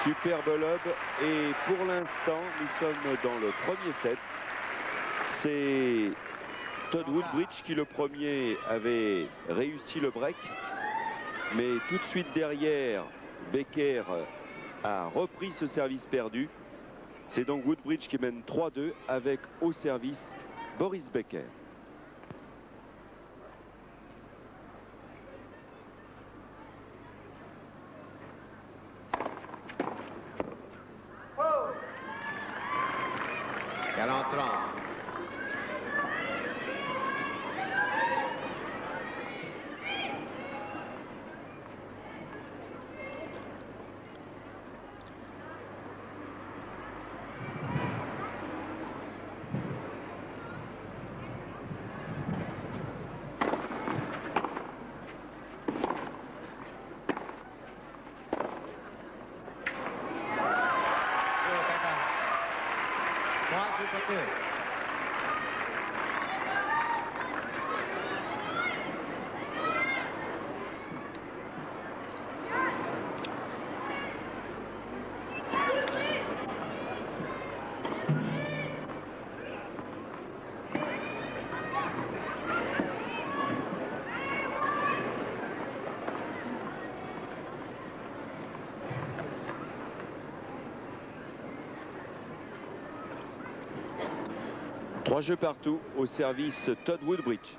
Superbe lob. Et pour l'instant, nous sommes dans le premier set. C'est Todd Woodbridge qui le premier avait réussi le break. Mais tout de suite derrière, Becker a repris ce service perdu. C'est donc Woodbridge qui mène 3-2 avec au service Boris Becker. Galant-30. Trois jeux partout au service Todd Woodbridge.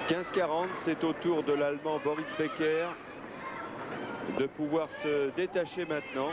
« 15-40, c'est au tour de l'Allemand Boris Becker de pouvoir se détacher maintenant.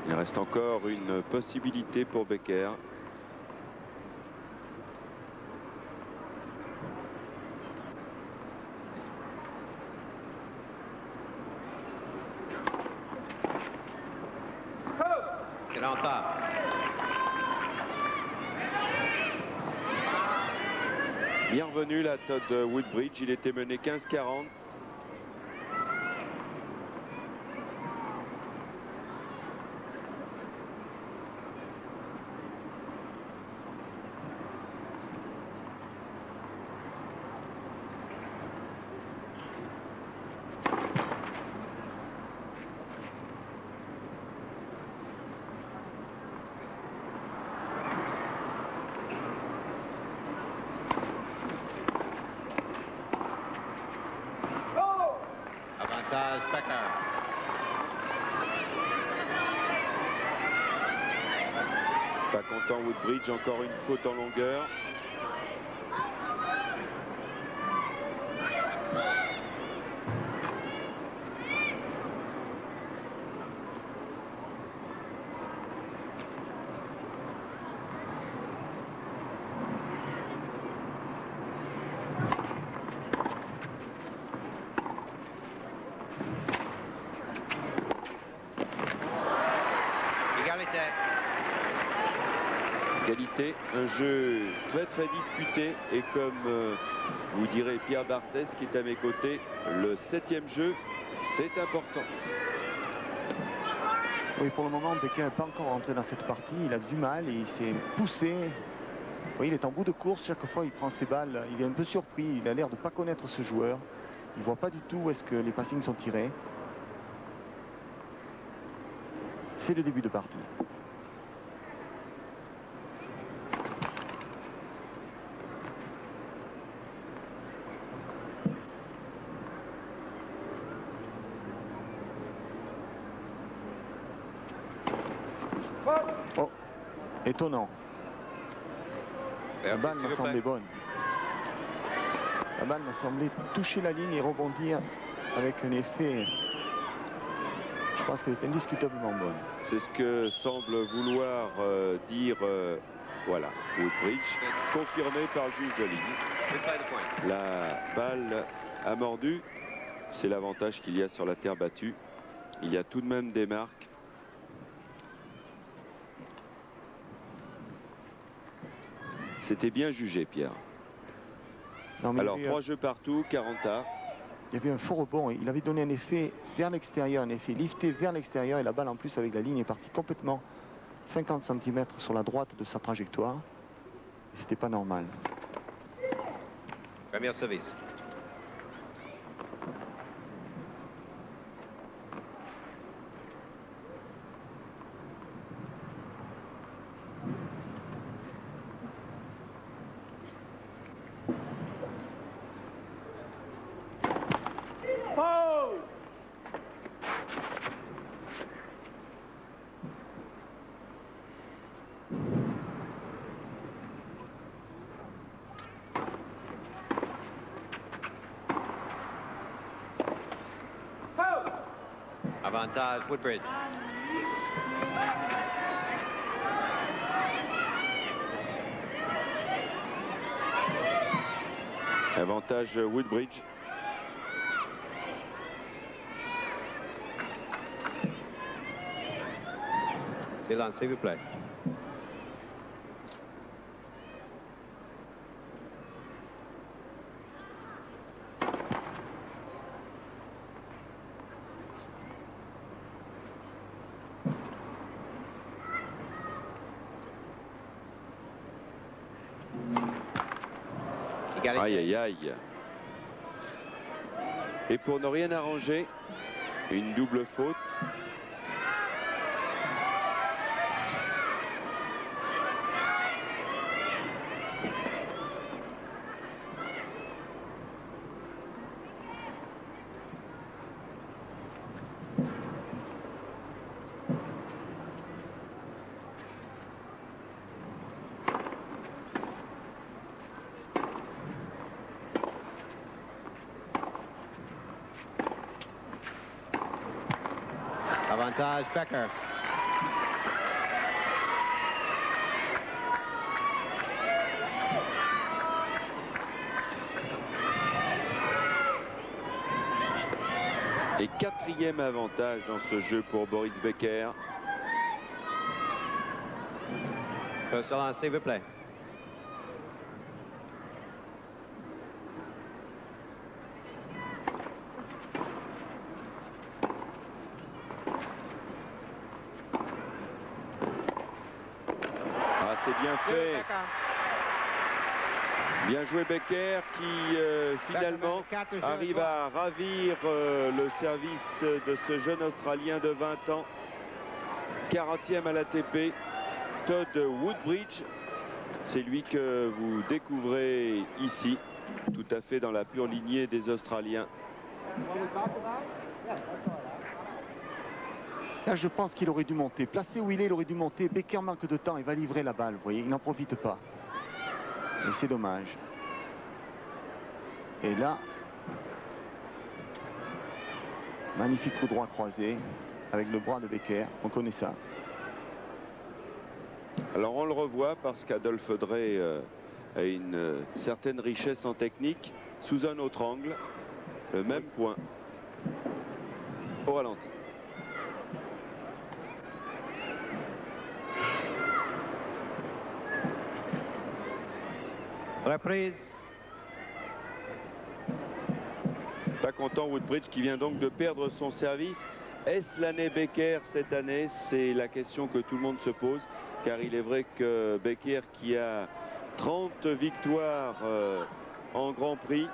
Il reste encore une possibilité pour Becker. Bien revenu là, Todd Woodbridge, il était mené 15-40. Avantage Becker. Pas content Woodbridge, encore une faute en longueur. Égalité, un jeu très disputé et comme vous direz Pierre Barthès qui est à mes côtés, le 7e jeu, c'est important. Oui, pour le moment, Becker n'est pas encore rentré dans cette partie. Il a du mal et il s'est poussé. Oui, il est en bout de course. Chaque fois, il prend ses balles. Il est un peu surpris. Il a l'air de ne pas connaître ce joueur. Il ne voit pas du tout où est-ce que les passings sont tirés. C'est le début de partie. Oh, étonnant. La balle m'a semblé bonne. La balle m'a semblé toucher la ligne et rebondir avec un effet. Je pense qu'elle est indiscutablement bonne. C'est ce que semble vouloir dire voilà, Woodbridge, confirmé par le juge de ligne. La balle a mordu. C'est l'avantage qu'il y a sur la terre battue. Il y a tout de même des marques. C'était bien jugé, Pierre. Non, alors, 3 jeux partout, 40 arts. Il y avait un faux rebond. Il avait donné un effet vers l'extérieur, un effet lifté vers l'extérieur. Et la balle, en plus, avec la ligne, est partie complètement 50 cm sur la droite de sa trajectoire. Et c'était pas normal. Premier service. Avantage Woodbridge. Avantage Woodbridge. Silence, s'il vous plaît. Aïe, aïe, aïe. Et pour ne rien arranger, une double faute. Avantage Becker. Et 4e avantage dans ce jeu pour Boris Becker. Silence, s'il vous plaît. C'est bien fait. Bien joué Becker qui finalement arrive à ravir le service de ce jeune Australien de 20 ans. 40e à l'ATP, Todd Woodbridge. C'est lui que vous découvrez ici, tout à fait dans la pure lignée des Australiens. Là, je pense qu'il aurait dû monter. Placé où il aurait dû monter. Becker manque de temps, il va livrer la balle, vous voyez, il n'en profite pas. Et c'est dommage. Et là, magnifique coup droit croisé avec le bras de Becker, on connaît ça. Alors on le revoit parce qu'Adolphe Drey a une certaine richesse en technique. Sous un autre angle, le même point au ralenti. Reprise. Pas content Woodbridge qui vient donc de perdre son service. Est-ce l'année Becker cette année? C'est la question que tout le monde se pose, car il est vrai que Becker, qui a 30 victoires en Grand Prix,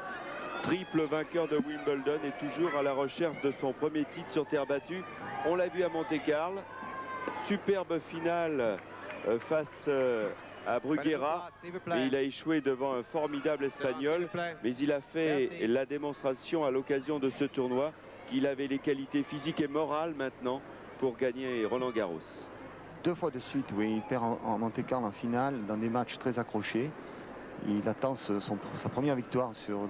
triple vainqueur de Wimbledon, est toujours à la recherche de son premier titre sur terre battue. On l'a vu à Monte-Carlo, superbe finale face à Bruguera, et il a échoué devant un formidable Espagnol, mais il a fait la démonstration à l'occasion de ce tournoi qu'il avait les qualités physiques et morales maintenant pour gagner Roland-Garros. 2 fois de suite, oui, il perd en Monte-Carlo en finale dans des matchs très accrochés. Il attend sa première victoire sur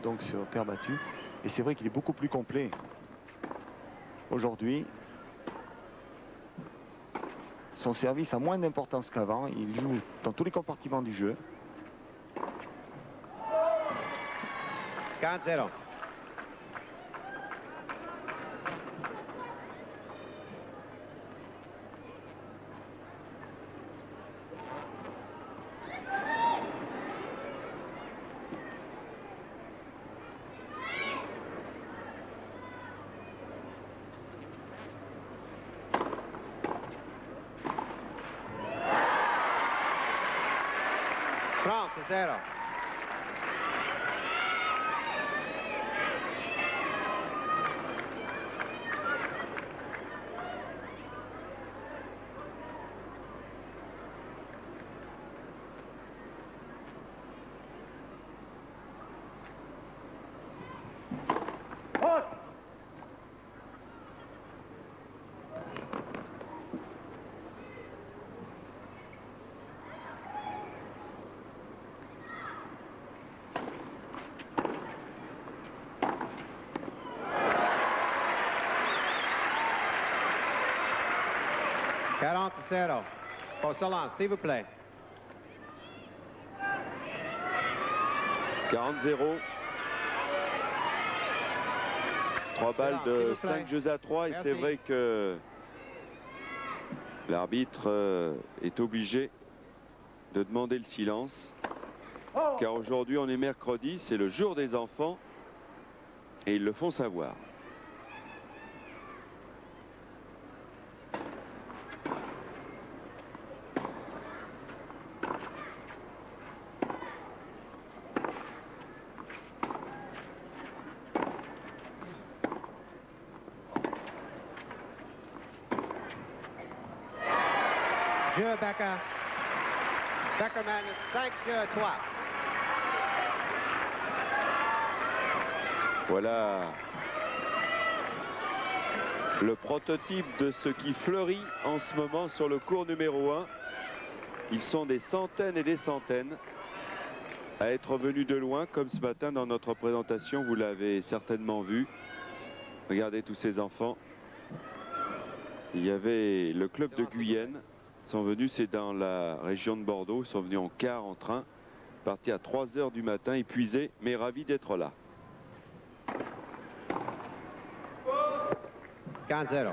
terre battue, et c'est vrai qu'il est beaucoup plus complet aujourd'hui. Son service a moins d'importance qu'avant. Il joue dans tous les compartiments du jeu. 4-0. Zero. Zero. Porcelain, s'il vous plaît. 40-0. 3 balles de 5 jeux à 3, et c'est vrai que l'arbitre est obligé de demander le silence, car aujourd'hui on est mercredi, c'est le jour des enfants, et ils le font savoir. Jeu Becker. Becker mène 5-3. Voilà le prototype de ce qui fleurit en ce moment sur le court numéro 1. Ils sont des centaines et des centaines à être venus de loin, comme ce matin dans notre présentation, vous l'avez certainement vu. Regardez tous ces enfants. Il y avait le club de Guyenne. Ils sont venus, c'est dans la région de Bordeaux. Ils sont venus en car, en train, partis à 3 h du matin, épuisés, mais ravis d'être là. 4-0.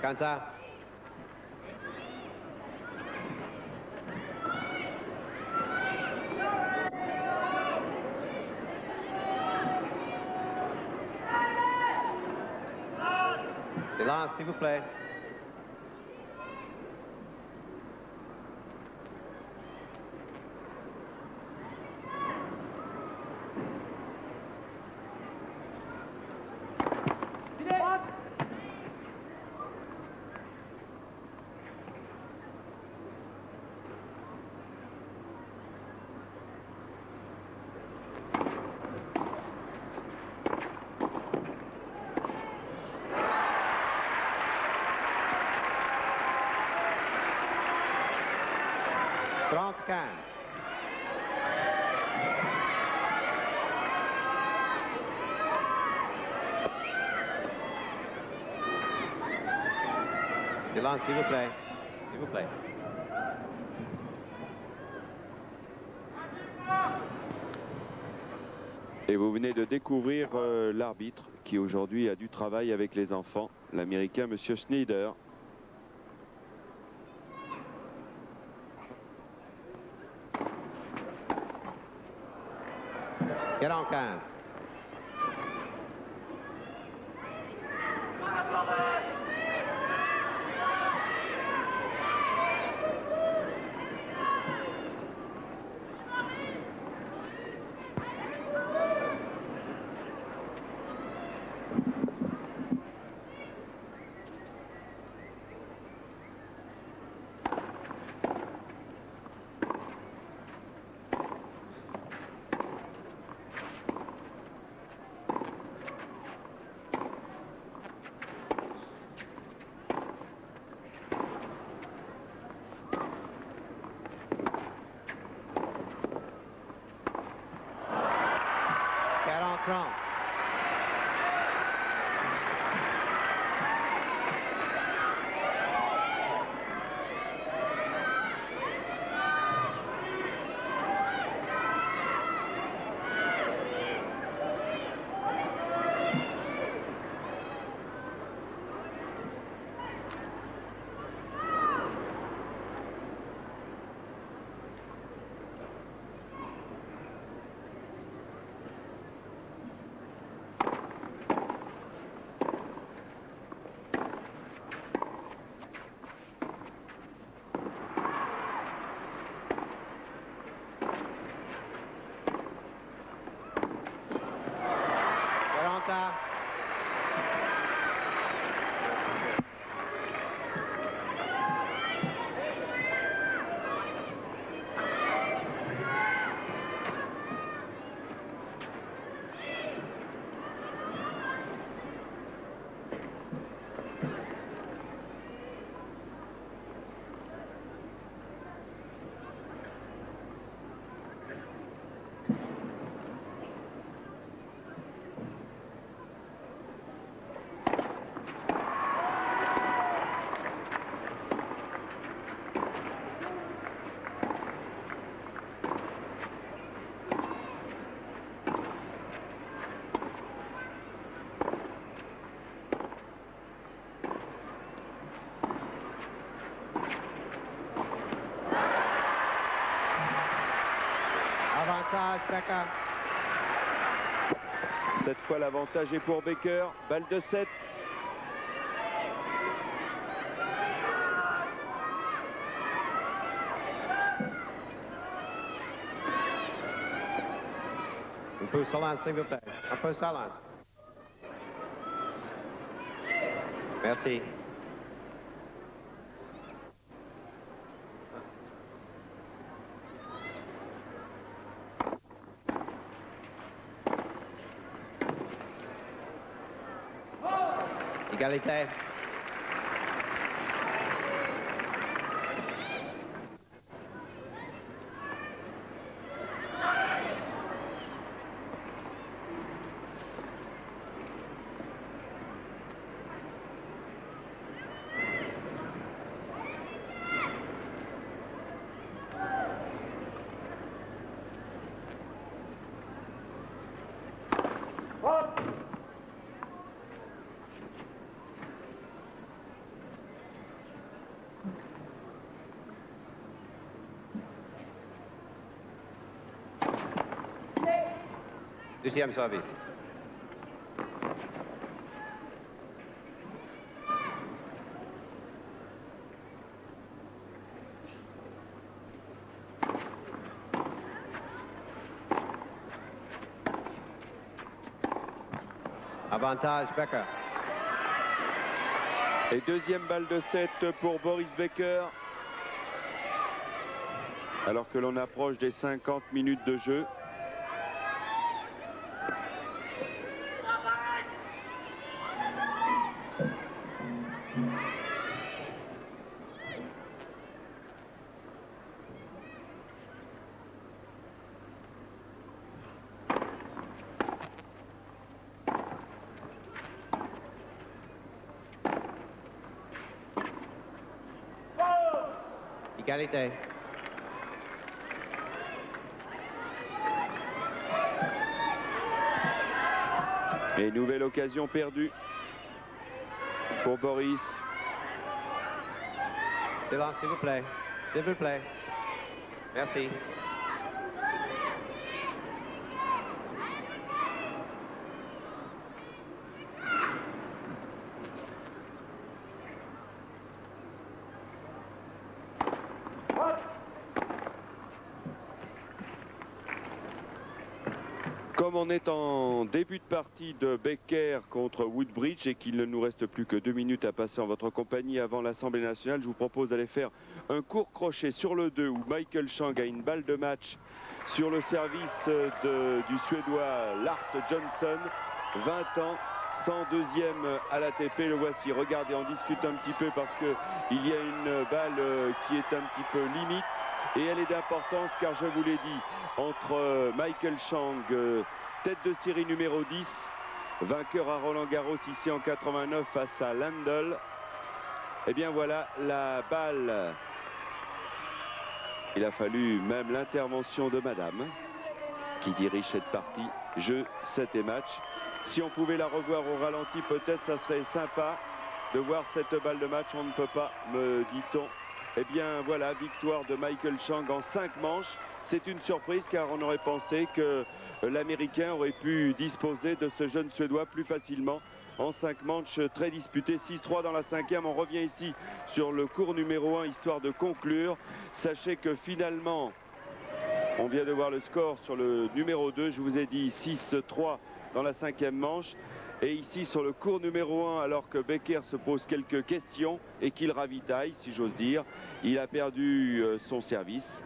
Kansas. Silence, s'il vous plaît. Silence, s'il vous plaît. S'il vous plaît. Et vous venez de découvrir l'arbitre qui aujourd'hui a du travail avec les enfants, l'Américain Monsieur Schneider. Get on 15. Trump. Avantage, Becker. Cette fois, l'avantage est pour Becker. Balle de 7. Un peu silence, s'il vous plaît. Un peu silence. Merci. Égalité. Deuxième service. Avantage Becker. Et deuxième balle de 7 pour Boris Becker. Alors que l'on approche des 50 minutes de jeu. Égalité. Et nouvelle occasion perdue pour Boris. Silence, s'il vous plaît. S'il vous plaît. Merci. Comme on est en début de partie de Becker contre Woodbridge et qu'il ne nous reste plus que 2 minutes à passer en votre compagnie avant l'Assemblée nationale, je vous propose d'aller faire un court crochet sur le 2 où Michael Chang a une balle de match sur le service du Suédois Lars Johnson, 20 ans, 102e à l'ATP. Le voici, regardez, on discute un petit peu parce qu'il y a une balle qui est un petit peu limite. Et elle est d'importance car je vous l'ai dit, entre Michael Chang, tête de série numéro 10, vainqueur à Roland Garros ici en 89 face à Lendl. Et bien voilà la balle. Il a fallu même l'intervention de Madame qui dirige cette partie, jeu, 7 et match. Si on pouvait la revoir au ralenti, peut-être ça serait sympa de voir cette balle de match. On ne peut pas, me dit-on. Eh bien voilà, victoire de Michael Chang en 5 manches. C'est une surprise car on aurait pensé que l'Américain aurait pu disposer de ce jeune Suédois plus facilement en 5 manches très disputées. 6-3 dans la 5e. On revient ici sur le cours numéro 1 histoire de conclure. Sachez que finalement, on vient de voir le score sur le numéro 2. Je vous ai dit 6-3 dans la 5e manche. Et ici sur le cours numéro 1, alors que Becker se pose quelques questions et qu'il ravitaille, si j'ose dire, il a perdu son service.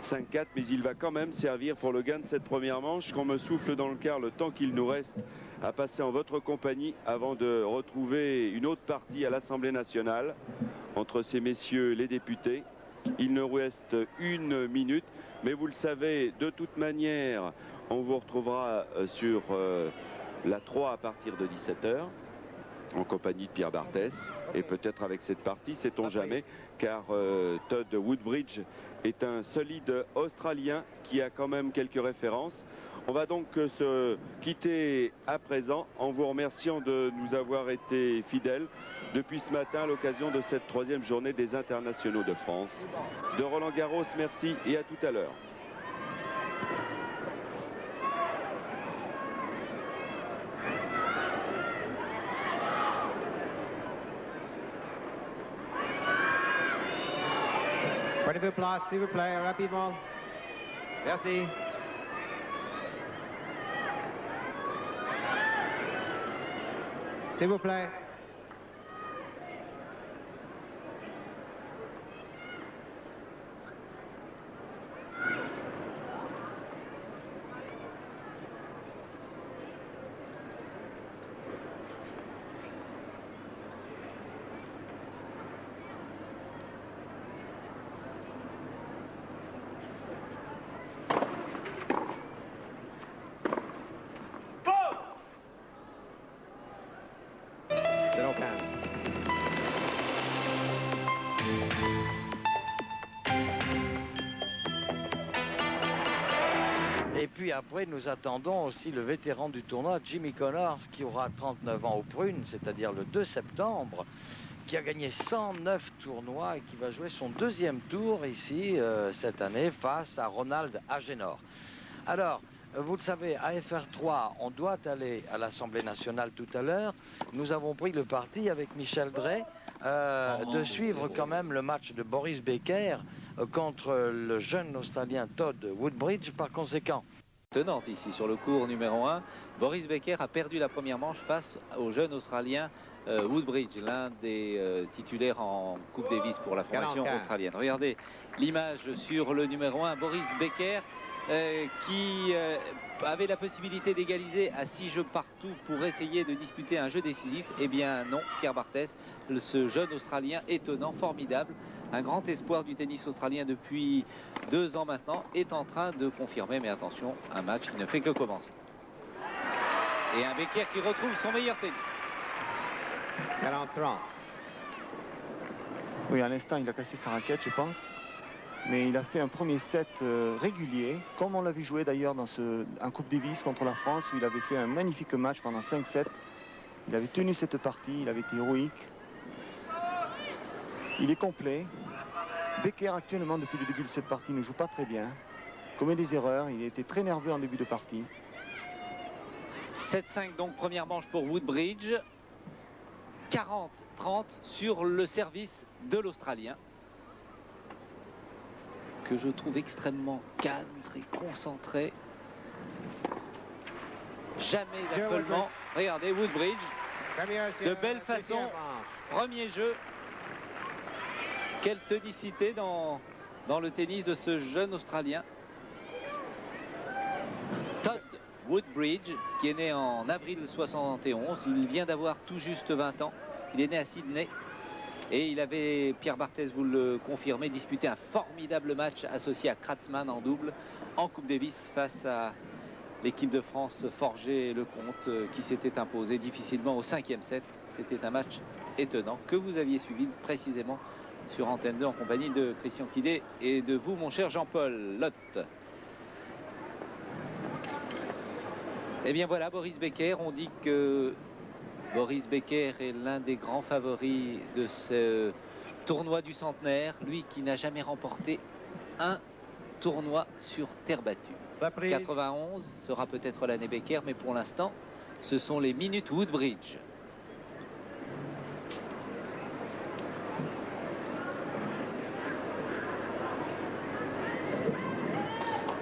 5-4, mais il va quand même servir pour le gain de cette première manche. Qu'on me souffle dans le quart le temps qu'il nous reste à passer en votre compagnie avant de retrouver une autre partie à l'Assemblée nationale entre ces messieurs les députés. Il nous reste 1 minute, mais vous le savez, de toute manière, on vous retrouvera sur la 3 à partir de 17 h en compagnie de Pierre Barthès et peut-être avec cette partie, sait-on jamais, car Todd Woodbridge est un solide Australien qui a quand même quelques références. On va donc se quitter à présent en vous remerciant de nous avoir été fidèles depuis ce matin à l'occasion de cette 3e journée des internationaux de France. De Roland Garros, merci et à tout à l'heure. Prenez vos places, s'il vous plaît, rapidement. Merci. S'il vous plaît. Et puis après, nous attendons aussi le vétéran du tournoi, Jimmy Connors, qui aura 39 ans aux prunes, c'est-à-dire le 2 septembre, qui a gagné 109 tournois et qui va jouer son 2e tour ici cette année face à Ronald Agenor. Alors, vous le savez, à FR3, on doit aller à l'Assemblée nationale tout à l'heure. Nous avons pris le parti avec Michel Drey de suivre quand même le match de Boris Becker contre le jeune Australien Todd Woodbridge. Par conséquent, tenante ici sur le cours numéro 1. Boris Becker a perdu la première manche face au jeune Australien Woodbridge, l'un des titulaires en Coupe Davis pour la formation 45. australienne. Regardez l'image sur le numéro 1, Boris Becker, qui avait la possibilité d'égaliser à 6 jeux partout pour essayer de disputer un jeu décisif. Eh bien non, Pierre Barthès, ce jeune Australien étonnant, formidable, un grand espoir du tennis australien depuis 2 ans maintenant, est en train de confirmer, mais attention, un match qui ne fait que commencer. Et un Becker qui retrouve son meilleur tennis. 43. Oui, à l'instant, il a cassé sa raquette, je pense. Mais il a fait un premier set régulier, comme on l'avait joué d'ailleurs en Coupe Davis contre la France, où il avait fait un magnifique match pendant 5 sets. Il avait tenu cette partie, il avait été héroïque. Il est complet. Becker, actuellement, depuis le début de cette partie, ne joue pas très bien. Commet des erreurs, il était très nerveux en début de partie. 7-5 donc, première manche pour Woodbridge. 40-30 sur le service de l'Australien, que je trouve extrêmement calme, très concentré. Jamais d'affolement. Regardez Woodbridge, de belle façon, premier jeu. Quelle tonicité dans le tennis de ce jeune Australien. Todd Woodbridge, qui est né en avril 71, il vient d'avoir tout juste 20 ans. Il est né à Sydney et il avait, Pierre Barthès vous le confirmez, disputé un formidable match associé à Kratzmann en double en Coupe Davis face à l'équipe de France Forger-Lecomte qui s'était imposé difficilement au 5e set. C'était un match étonnant que vous aviez suivi précisément sur Antenne 2 en compagnie de Christian Quidé et de vous, mon cher Jean-Paul Lotte. Eh bien voilà, Boris Becker, on dit que Boris Becker est l'un des grands favoris de ce tournoi du centenaire, lui qui n'a jamais remporté un tournoi sur terre battue. 91 sera peut-être l'année Becker, mais pour l'instant, ce sont les minutes Woodbridge.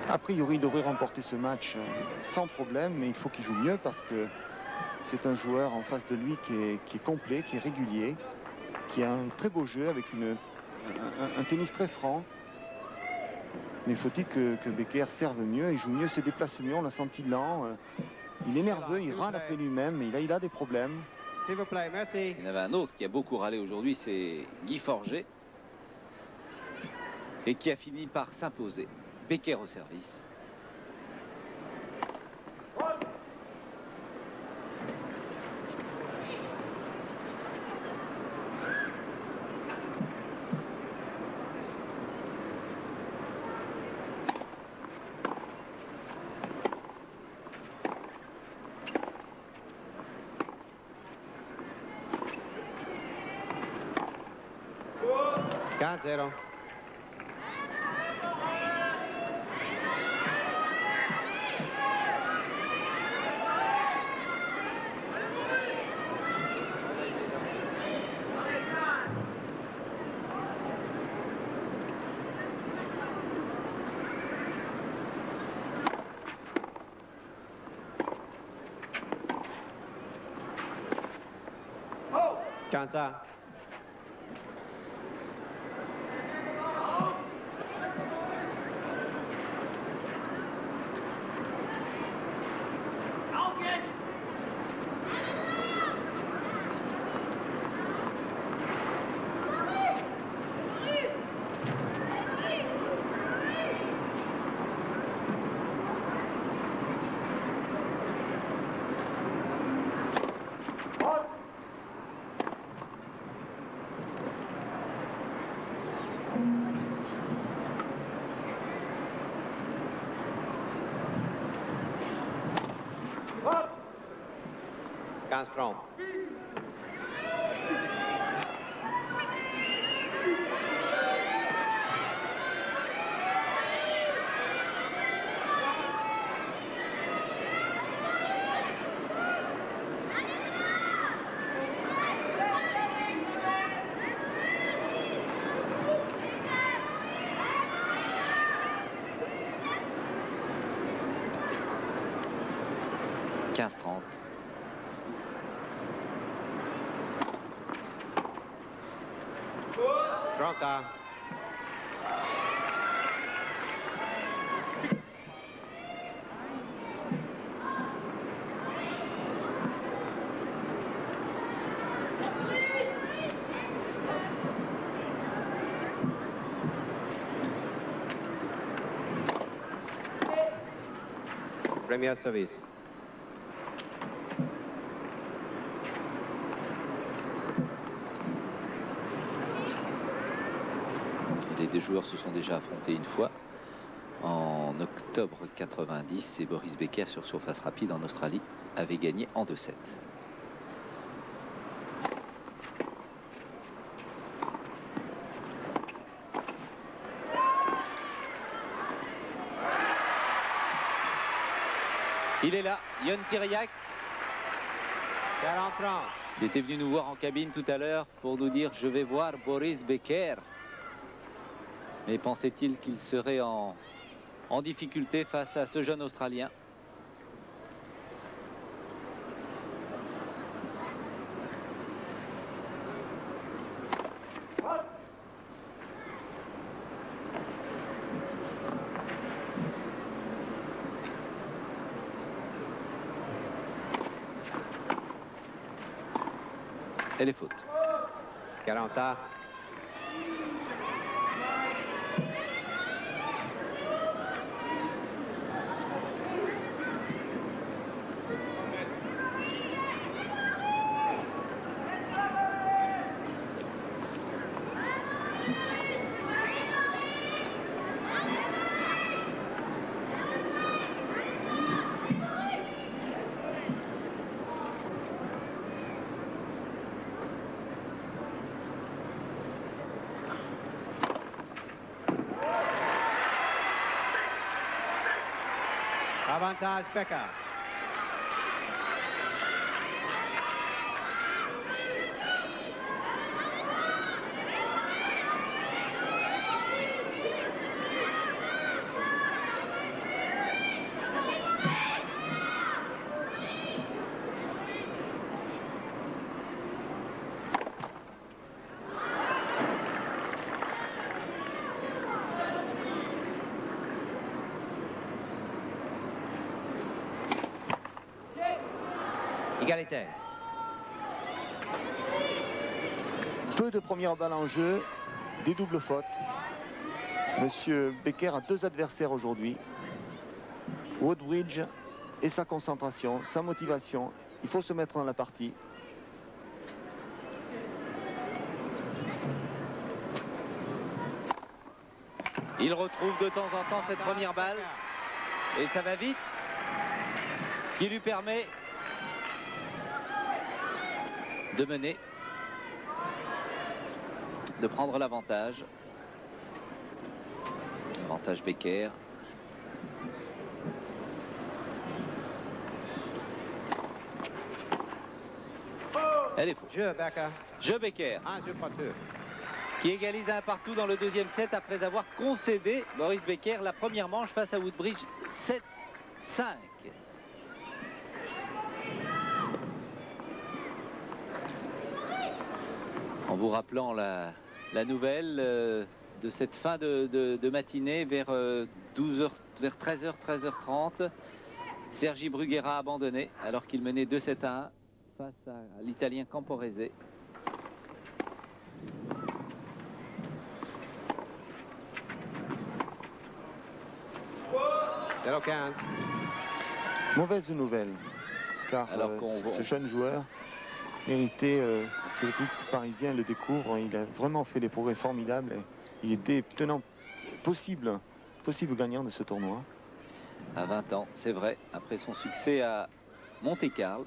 A priori, il devrait remporter ce match sans problème, mais il faut qu'il joue mieux parce que c'est un joueur en face de lui qui est complet, qui est régulier, qui a un très beau jeu avec un tennis très franc. Mais faut-il que Becker serve mieux, il joue mieux, se déplace mieux, on l'a senti lent. Il est nerveux, il râle après lui-même, mais il a des problèmes. S'il vous plaît, merci. Il y en avait un autre qui a beaucoup râlé aujourd'hui, c'est Guy Forget, et qui a fini par s'imposer. Becker au service. Zero. Cancer. Castro. 15-30. Trenta. Premier service. Les deux joueurs se sont déjà affrontés une fois en octobre 90 et Boris Becker sur surface rapide en Australie avait gagné en 2-7. Il est là, Ion Tiriac. 40-30. Il était venu nous voir en cabine tout à l'heure pour nous dire « Je vais voir Boris Becker ». Mais pensait-il qu'il serait en difficulté face à ce jeune Australien? Elle est faute. 40 ans. Avantage Becker. Égalité. Peu de premières balles en jeu, des doubles fautes. Monsieur Becker a deux adversaires aujourd'hui. Woodbridge et sa concentration, sa motivation. Il faut se mettre dans la partie. Il retrouve de temps en temps cette première balle. Et ça va vite. Ce qui lui permet de mener, de prendre l'avantage. Avantage Becker. Elle est fausse. Jeu Becker. Jeu Becker, Un jeu partout. qui égalise un partout dans le deuxième set après avoir concédé Boris Becker la première manche face à Woodbridge 7-5. En vous rappelant la nouvelle de cette fin de matinée vers 12h, vers 13h, 13h30, Sergi Bruguera a abandonné alors qu'il menait 2-7 à 1 face à l'Italien Camporese. Zéro 15. Mauvaise nouvelle, car Alors ce jeune joueur méritait que le public parisien le découvre. Il a vraiment fait des progrès formidables. Et il est tenant possible gagnant de ce tournoi. À 20 ans, c'est vrai, après son succès à Monte-Carlo.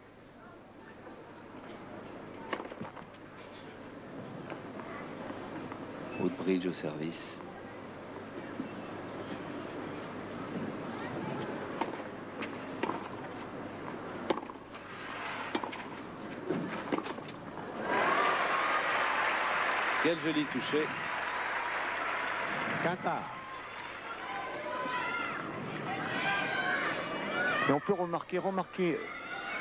Woodbridge au service. Quel joli toucher. Quintard. Et on peut remarquer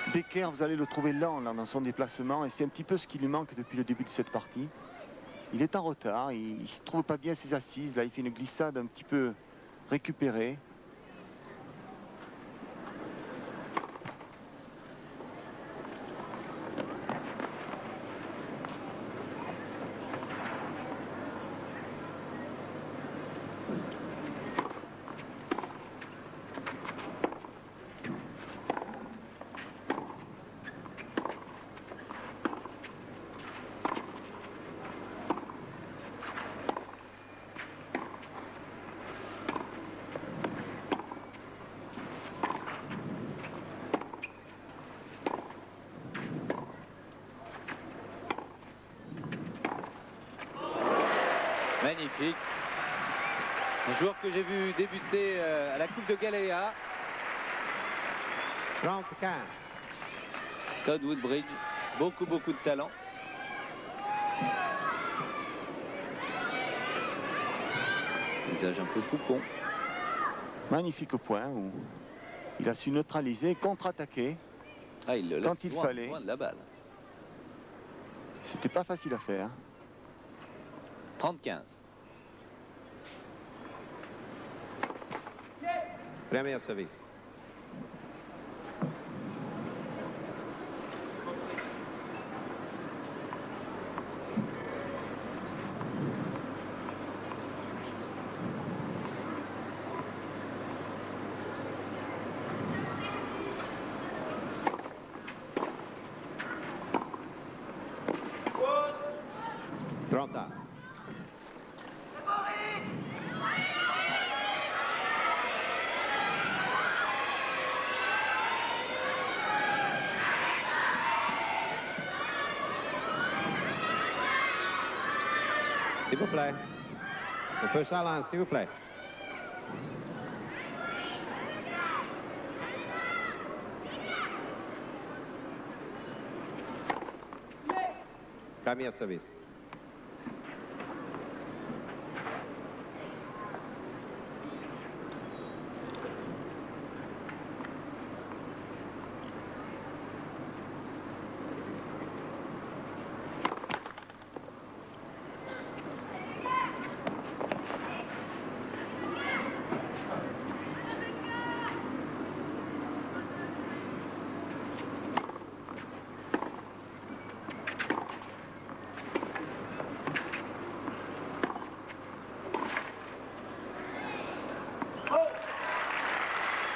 Becker, vous allez le trouver lent là, dans son déplacement, et c'est un petit peu ce qui lui manque depuis le début de cette partie. Il est en retard, il ne se trouve pas bien ses assises, là il fait une glissade un petit peu récupérée. Magnifique. Un joueur que j'ai vu débuter à la Coupe de Galéa, 35. Todd Woodbridge. Beaucoup de talent. Visage un peu coupon. Magnifique point où il a su neutraliser, contre-attaquer. Ah, il le laisse Quand il loin, fallait. loin de la balle. C'était pas facile à faire. 30-15. Premier service. Trenta. S'il vous plaît. Un peu silence, s'il vous plaît. Premier service.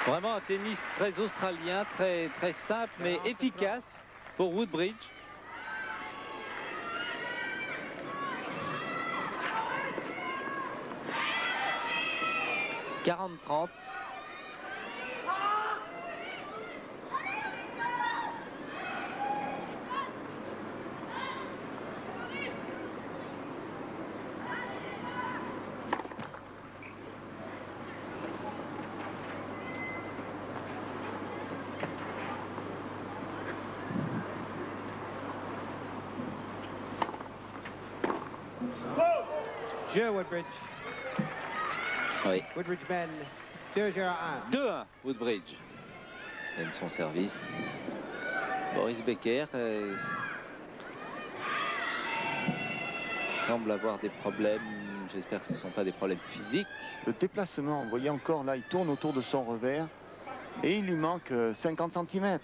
Vraiment un tennis très australien, très simple mais efficace pour Woodbridge. « 40-30. » Jeu Woodbridge. Oui. Woodbridge mène 2-0-1. 2-1 Woodbridge. Aime son service. Boris Becker semble avoir des problèmes. J'espère que ce ne sont pas des problèmes physiques. Le déplacement, vous voyez encore là, il tourne autour de son revers et il lui manque 50 cm.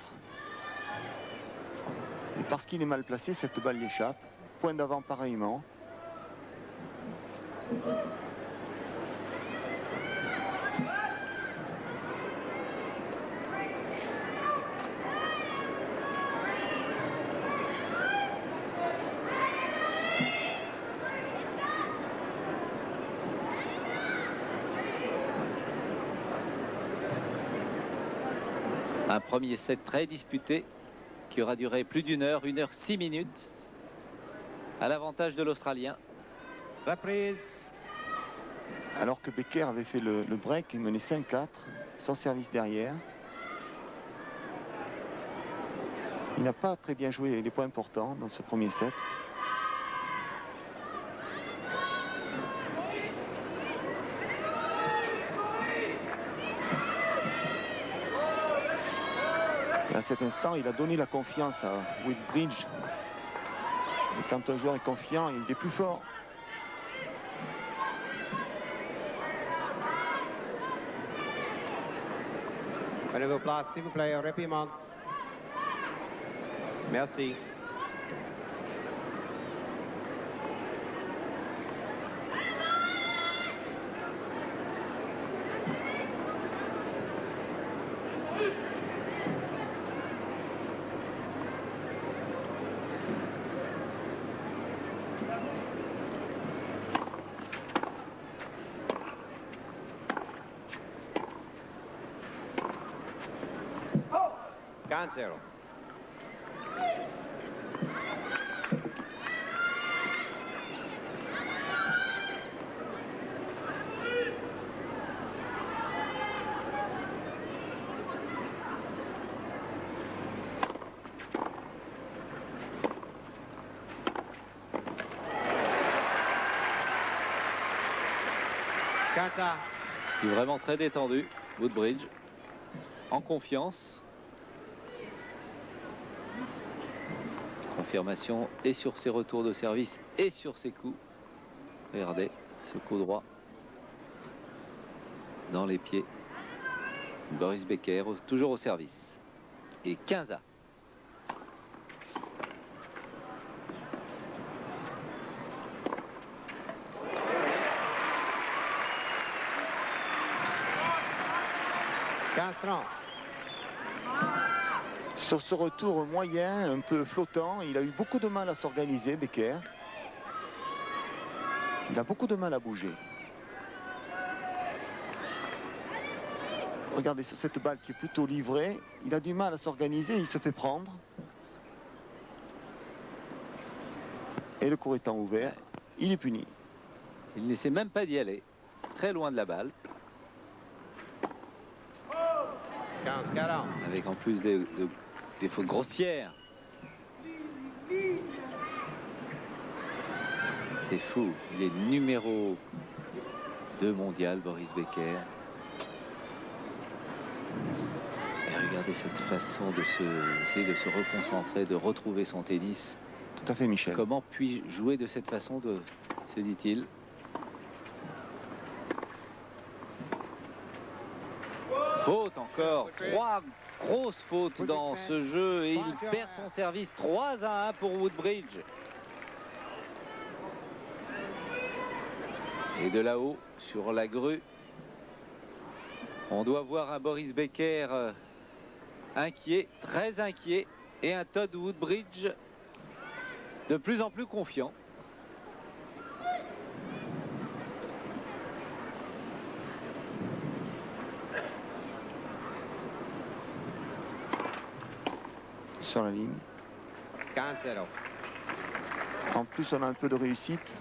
Et parce qu'il est mal placé, cette balle lui échappe. Point d'avant pareillement. Un premier set très disputé qui aura duré plus d'une heure, 1 heure 6 minutes, à l'avantage de l'Australien. Reprise. Alors que Becker avait fait le break, il menait 5-4, son service derrière. Il n'a pas très bien joué les points importants dans ce premier set. Là, cette instant, il a donné la confiance à Woodbridge. Et quand un joueur est confiant, il est plus fort. Prenez-vous place, s'il vous plaît, rapidement. Merci. Cancelo. Cansa. Il est vraiment très détendu, Woodbridge, en confiance. Confirmation et sur ses retours de service et sur ses coups. Regardez ce coup droit dans les pieds. Boris Becker toujours au service. Et 15 à. Sur ce retour moyen, un peu flottant, il a eu beaucoup de mal à s'organiser, Becker. Il a beaucoup de mal à bouger. Regardez sur cette balle qui est plutôt livrée. Il a du mal à s'organiser, il se fait prendre. Et le court étant ouvert, il est puni. Il n'essaie même pas d'y aller. Très loin de la balle. 15-40. Avec en plus des fautes grossières. C'est fou. Il est numéro 2 mondial, Boris Becker. Et regardez cette façon d'essayer de se reconcentrer, de retrouver son tennis. Tout à fait, Michel. Comment puis-je jouer de cette façon, se dit-il. Faute encore. 3 grosses fautes dans ce jeu et il perd son service. 3-1 pour Woodbridge. Et de là-haut, sur la grue, on doit voir un Boris Becker inquiet, très inquiet, et un Todd Woodbridge de plus en plus confiant. Sur la ligne. Cancelo. En plus, on a un peu de réussite.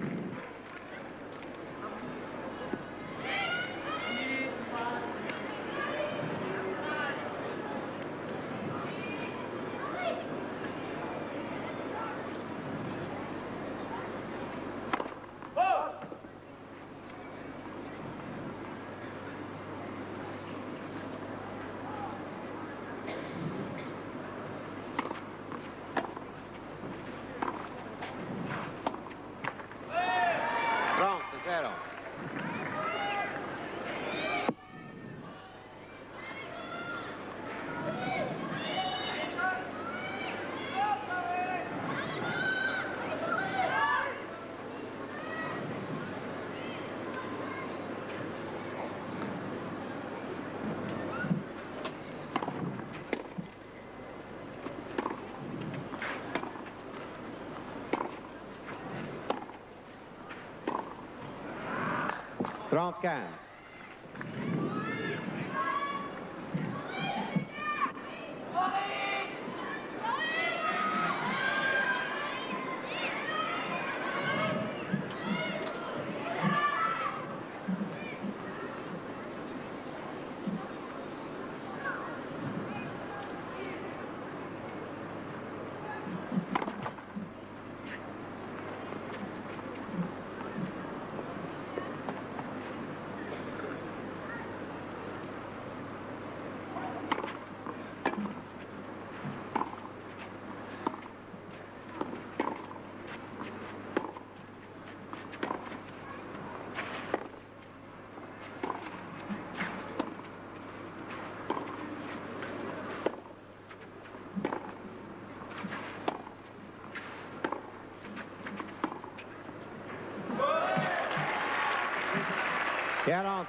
40-15.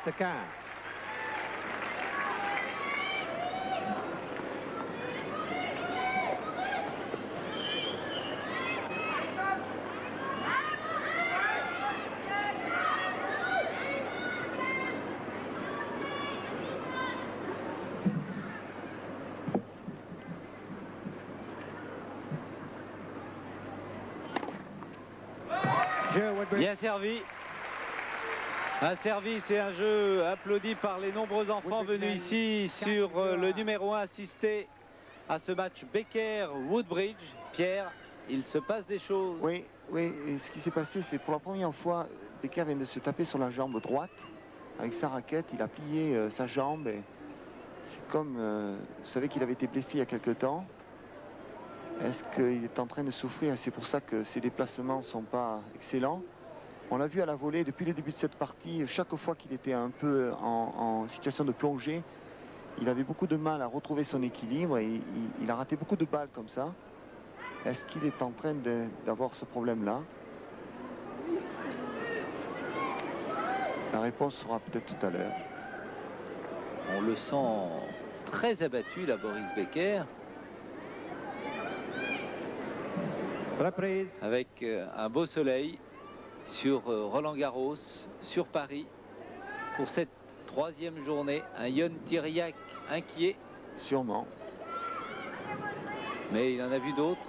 Bien servi. Un service et un jeu applaudi par les nombreux enfants venus ici sur le numéro 1 assister à ce match Becker-Woodbridge. Pierre, il se passe des choses. Oui, oui, et ce qui s'est passé, c'est pour la première fois, Becker vient de se taper sur la jambe droite. Avec sa raquette, il a plié sa jambe. C'est comme, vous savez qu'il avait été blessé il y a quelque temps. Est-ce qu'il est en train de souffrir? C'est pour ça que ses déplacements ne sont pas excellents. On l'a vu à la volée depuis le début de cette partie. Chaque fois qu'il était un peu en situation de plongée, il avait beaucoup de mal à retrouver son équilibre et il a raté beaucoup de balles comme ça. Est-ce qu'il est en train d'avoir ce problème-là? La réponse sera peut-être tout à l'heure. On le sent très abattu, là, Boris Becker. Reprise. Avec un beau soleil sur Roland-Garros, sur Paris, pour cette troisième journée. Un Ion Tiriac inquiet. Sûrement. Mais il en a vu d'autres.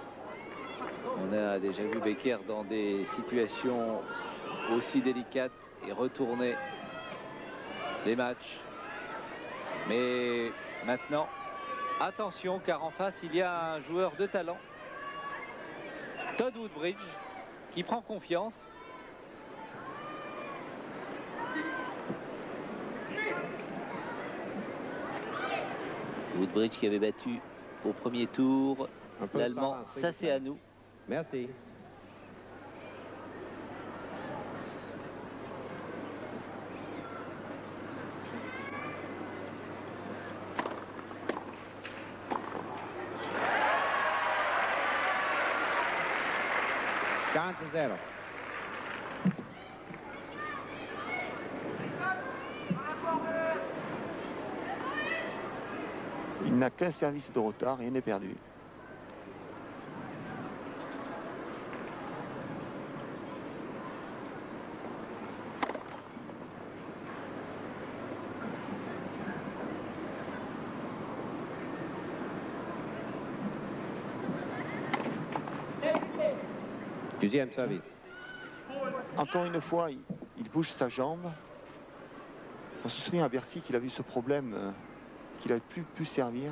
On a déjà vu Becker dans des situations aussi délicates et retourner les matchs. Mais maintenant, attention, car en face, il y a un joueur de talent, Todd Woodbridge, qui prend confiance. Woodbridge qui avait battu au premier tour l'Allemand Sasseanu. Merci. Chance 0. Il n'a qu'un service de retard, rien n'est perdu. Deuxième service. Encore une fois, il bouge sa jambe. On se souvient à Bercy qu'il a vu ce problème, qu'il n'avait plus pu servir.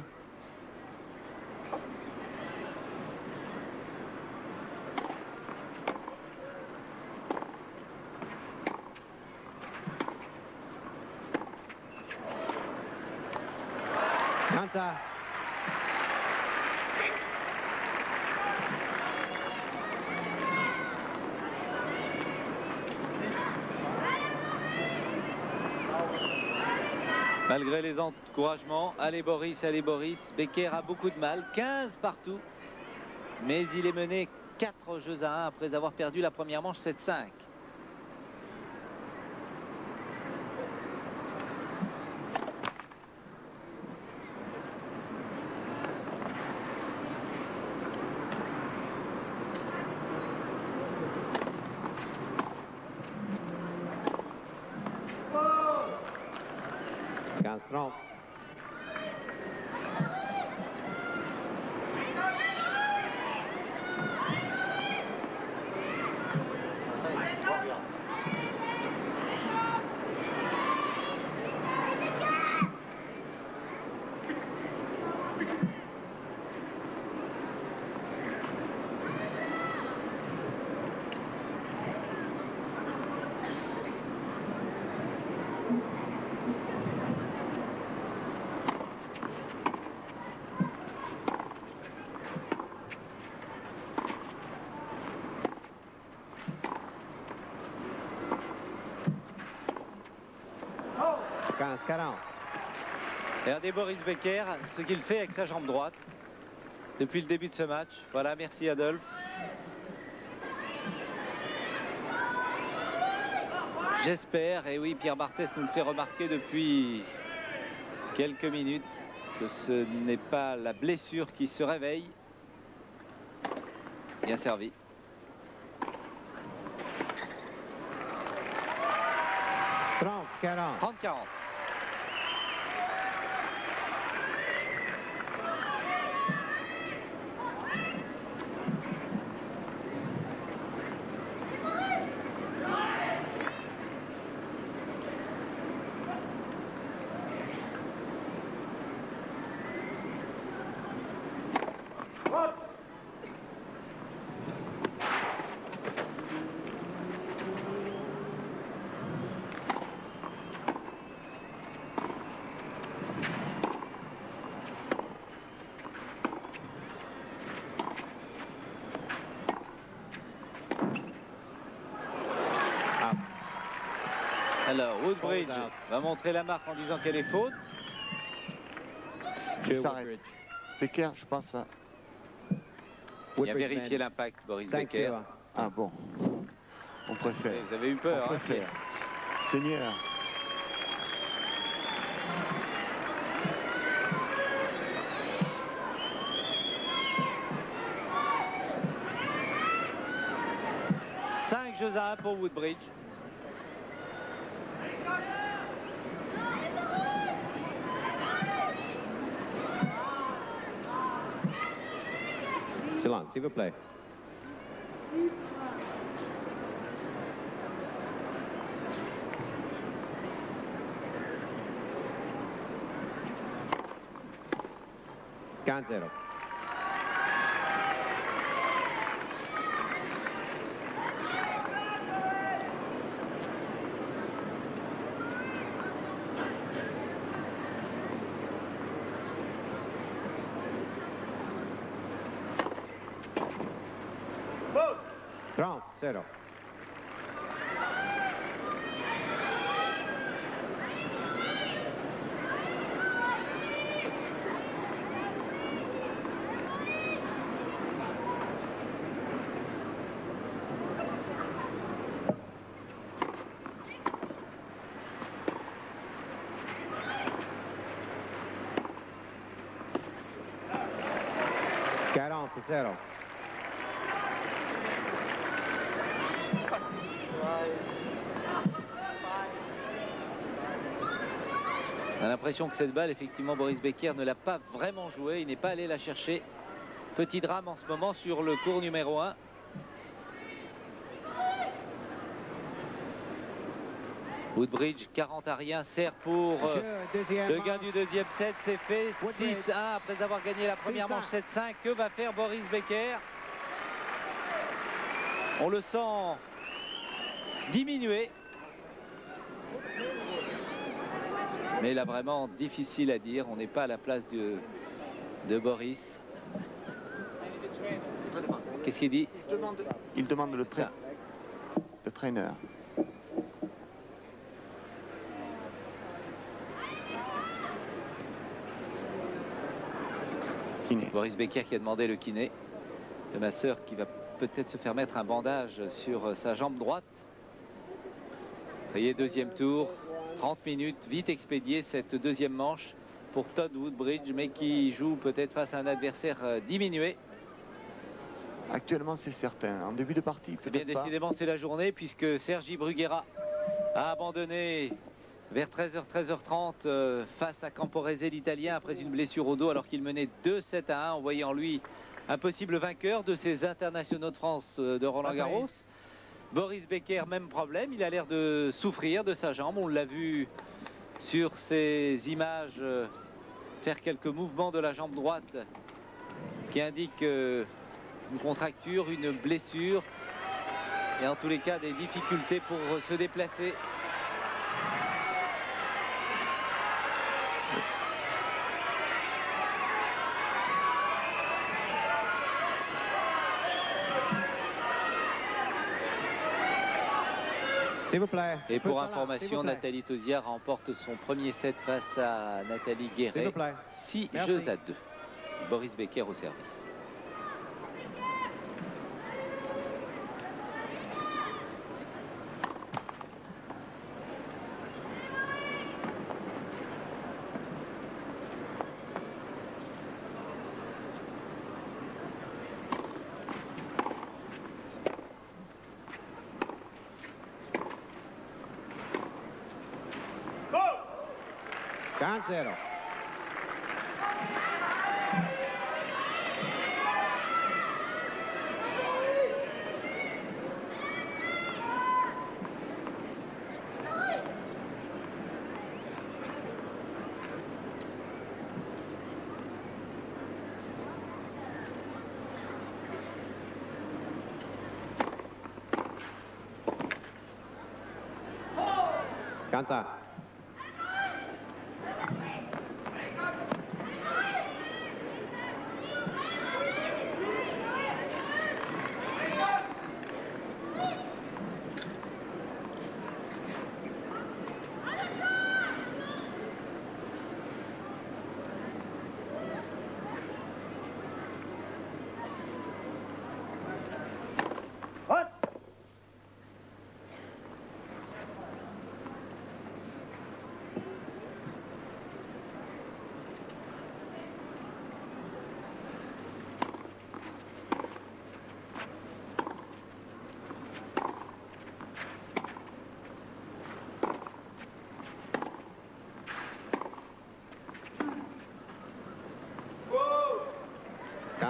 Cancer. Malgré les encouragements, allez Boris, Becker a beaucoup de mal, 15 partout, mais il est mené 4 jeux à 1 après avoir perdu la première manche 7-5. Strong. Regardez Boris Becker, ce qu'il fait avec sa jambe droite depuis le début de ce match. Voilà, merci Adolphe. J'espère, et oui, Pierre Barthès nous le fait remarquer depuis quelques minutes, que ce n'est pas la blessure qui se réveille. Bien servi. Trente, 40. 30-40. Alors, Woodbridge va montrer la marque en disant qu'elle est faute. Il s'arrête. Becker, je pense, va... Il a vérifié l'impact, Boris Thank Becker. you. Ah bon, on préfère. Vous avez eu peur, On hein, préfère. Seigneur. Cinq jeux à 1 pour Woodbridge. Silence, s'il vous plaît. Zero. Trente, 0. Quarante, 0. On a l'impression que cette balle, effectivement, Boris Becker ne l'a pas vraiment jouée. Il n'est pas allé la chercher. Petit drame en ce moment sur le court numéro 1. Woodbridge, 40 à rien, sert pour le gain du deuxième set. C'est fait, 6-1 après avoir gagné la première manche 7-5. Que va faire Boris Becker? On le sent diminué. Mais là, vraiment difficile à dire. On n'est pas à la place de Boris. Qu'est-ce qu'il dit? Il demande le traîneur. Kiné. Boris Becker qui a demandé le kiné. Le masseur qui va peut-être se faire mettre un bandage sur sa jambe droite. Vous voyez, deuxième tour. 30 minutes, vite expédié cette deuxième manche pour Todd Woodbridge, mais qui joue peut-être face à un adversaire diminué. Actuellement, c'est certain. En début de partie, Eh bien, peut-être pas. décidément, c'est la journée puisque Sergi Bruguera a abandonné vers 13h, 13h30 face à Camporese, l'Italien, après une blessure au dos alors qu'il menait 2-7-1. On voyait en lui un possible vainqueur de ces internationaux de France de Roland-Garros. Boris Becker, même problème, il a l'air de souffrir de sa jambe, on l'a vu sur ces images faire quelques mouvements de la jambe droite qui indiquent une contracture, une blessure et en tous les cas des difficultés pour se déplacer. S'il vous plaît. Et pour Plus information, s'il vous plaît. Nathalie Tauziat remporte son premier set face à Nathalie S'il Guéret. vous plaît. 6 Merci. jeux à 2. Boris Becker au service. 15-0. Kansa.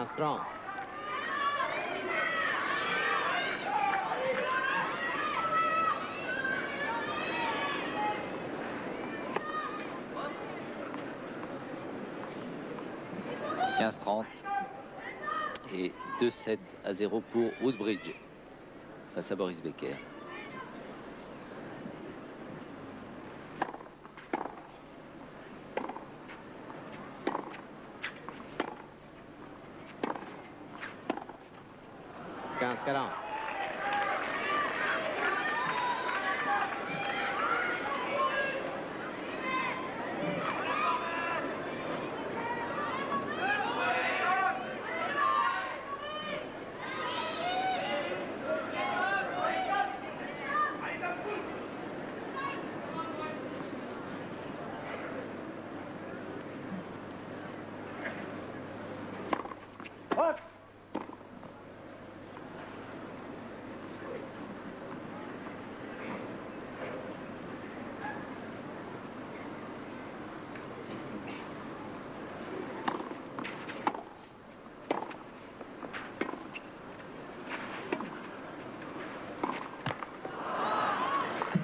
Strong. « 15-30 et 2-7-0 pour Woodbridge face à Boris Becker. Cascaron.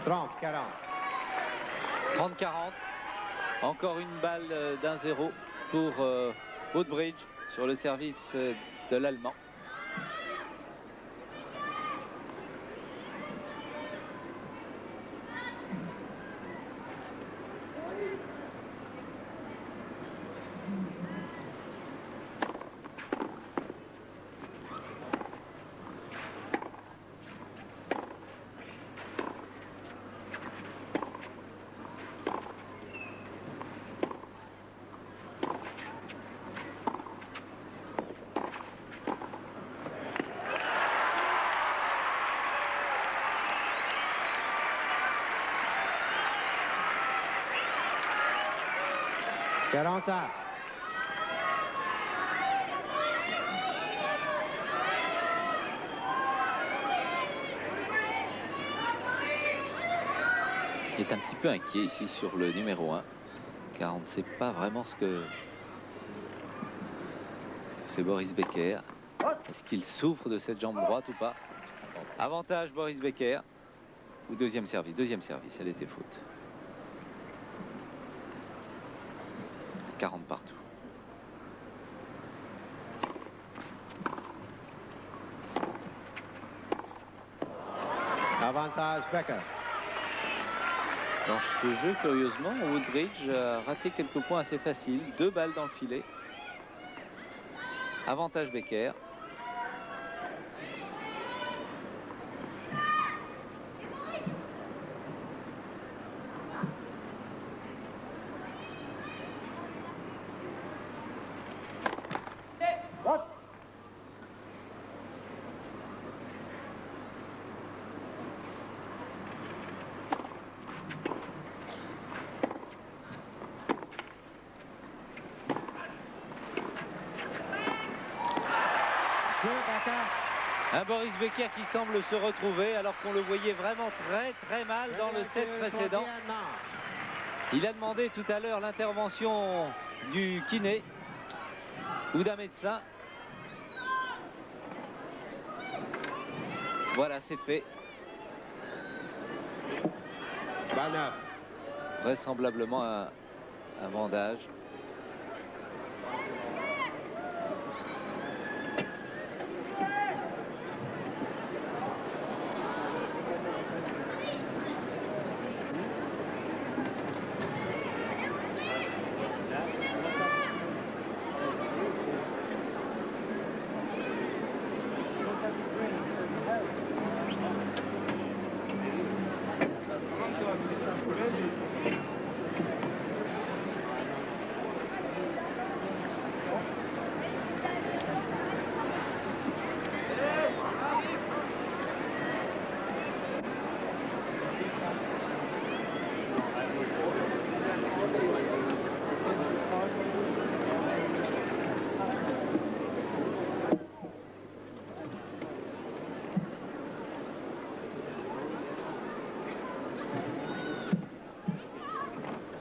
Trente, 40. 30-40. Encore une balle d'1-0 pour Woodbridge sur le service de l'Allemand. Quaranta. Il est un petit peu inquiet ici sur le numéro 1, car on ne sait pas vraiment ce que fait Boris Becker. Est-ce qu'il souffre de cette jambe droite ou pas? Avantage Boris Becker. Ou deuxième service, elle était faute. 40 partout. Avantage Becker. Dans ce jeu, curieusement, Woodbridge a raté quelques points assez faciles. 2 balles dans le filet. Avantage Becker. Un Boris Becker qui semble se retrouver alors qu'on le voyait vraiment très mal dans le set précédent. Il a demandé tout à l'heure l'intervention du kiné ou d'un médecin. Voilà, c'est fait. Balle 9. Vraisemblablement un bandage.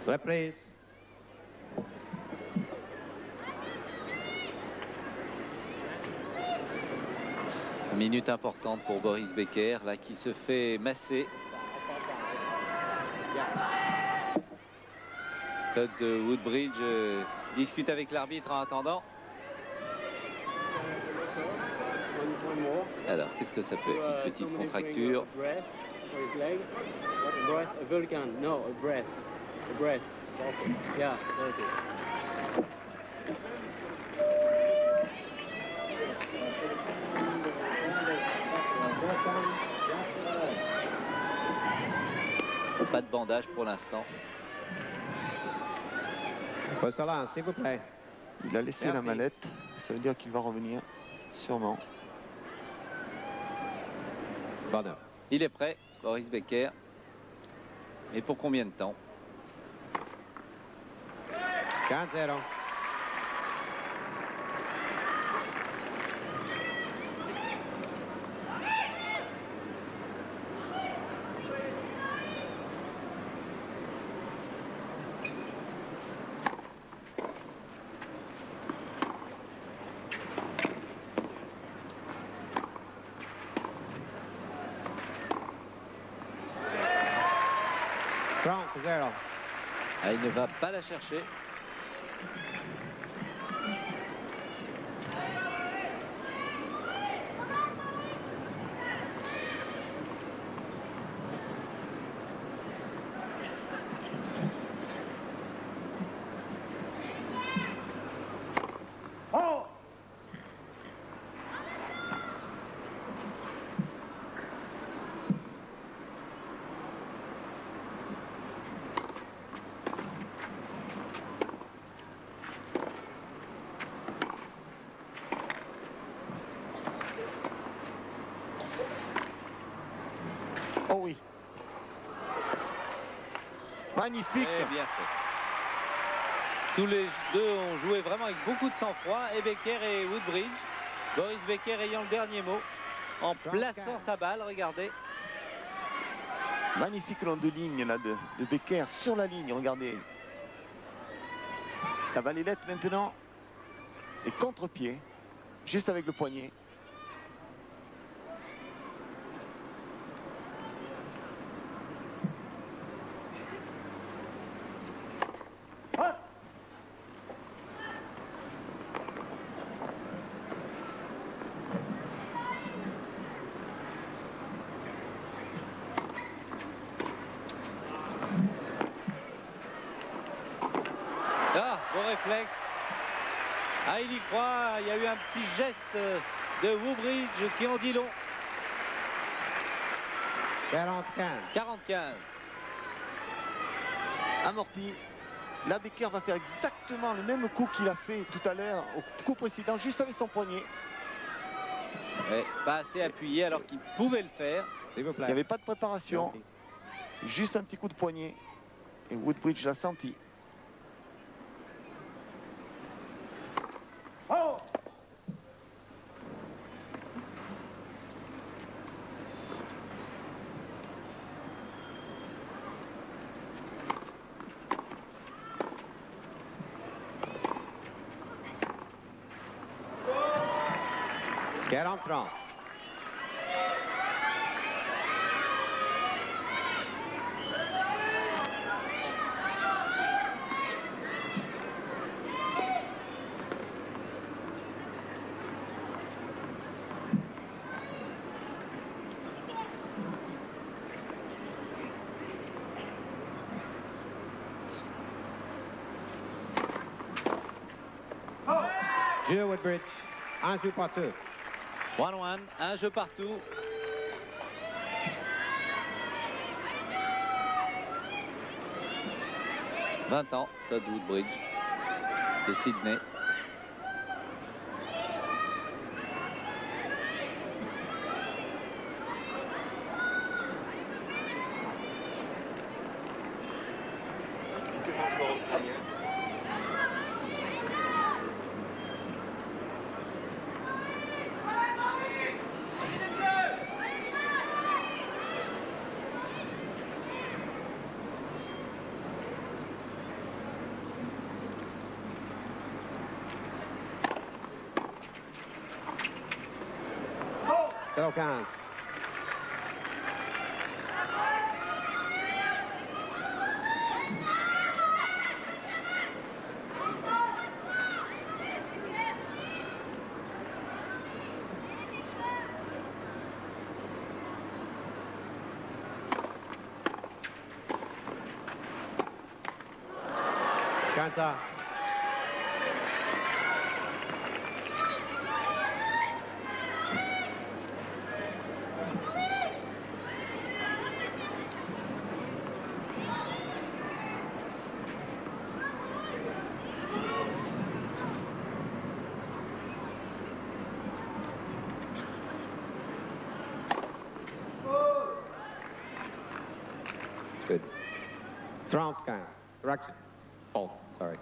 Reprise. Minute importante pour Boris Becker, là, qui se fait masser. Todd Woodbridge discute avec l'arbitre en attendant. Alors, qu'est-ce que ça peut être? Une petite contracture. Pas de bandage pour l'instant. Possolan, s'il vous plaît. Il a laissé la mallette. Ça veut dire qu'il va revenir, sûrement. Balle 9. Il est prêt, Boris Becker. Et pour combien de temps? 15-0. Trump, 0. Ah, il ne va pas la chercher. Oh oui. Magnifique. Eh bien fait. Tous les deux ont joué vraiment avec beaucoup de sang-froid, et Becker et Woodbridge. Boris Becker ayant le dernier mot en plaçant sa balle, regardez. Magnifique long de ligne là de Becker sur la ligne, regardez. La balle maintenant. Et contre-pied, juste avec le poignet. Ah, beau réflexe. Ah, il y croit. Il y a eu un petit geste de Woodbridge qui en dit long. 45. 45. Amorti. Là, Becker va faire exactement le même coup qu'il a fait tout à l'heure, au coup précédent, juste avec son poignet. Ouais, pas assez appuyé alors qu'il pouvait le faire. S'il vous Il plaît. n'y avait pas de préparation, juste un petit coup de poignet. Et Woodbridge l'a senti. 40-30. Jeu Woodbridge, un jeu partout. 1-1, un jeu partout. « 20 ans, Todd Woodbridge de Sydney. Typiquement joueur australien. Zéro 15. Cancer. Good. 30-15. Correction. Oh, sorry.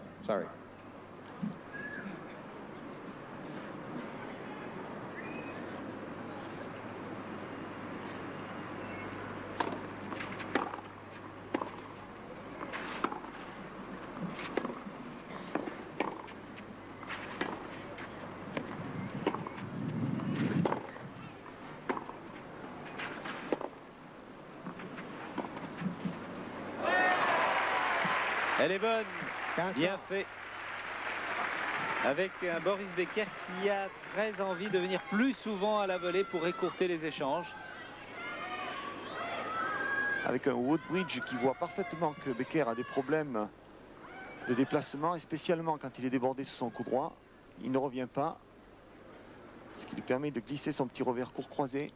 Elle est bonne, 15. bien fait. Avec un Boris Becker qui a très envie de venir plus souvent à la volée pour écourter les échanges. Avec un Woodbridge qui voit parfaitement que Becker a des problèmes de déplacement, et spécialement quand il est débordé sur son coup droit. Il ne revient pas, ce qui lui permet de glisser son petit revers court croisé.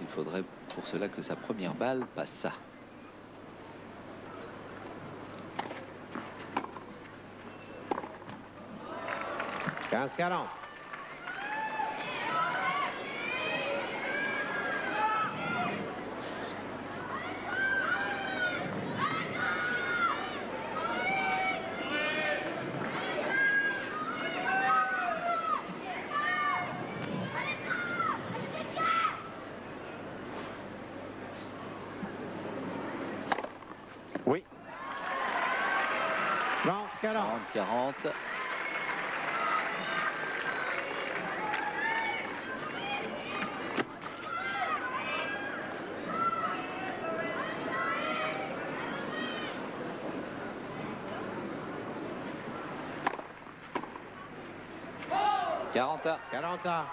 Il faudrait pour cela que sa première balle passe ça. « 15-40. Oui, 30-40. 40. Quarante. 40.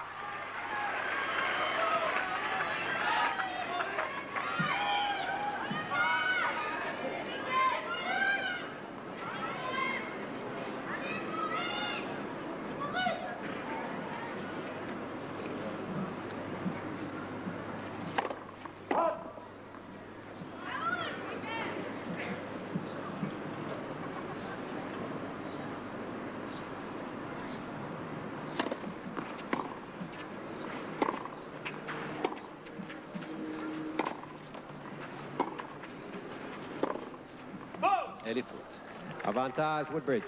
Elle est faute. Avantage Woodbridge.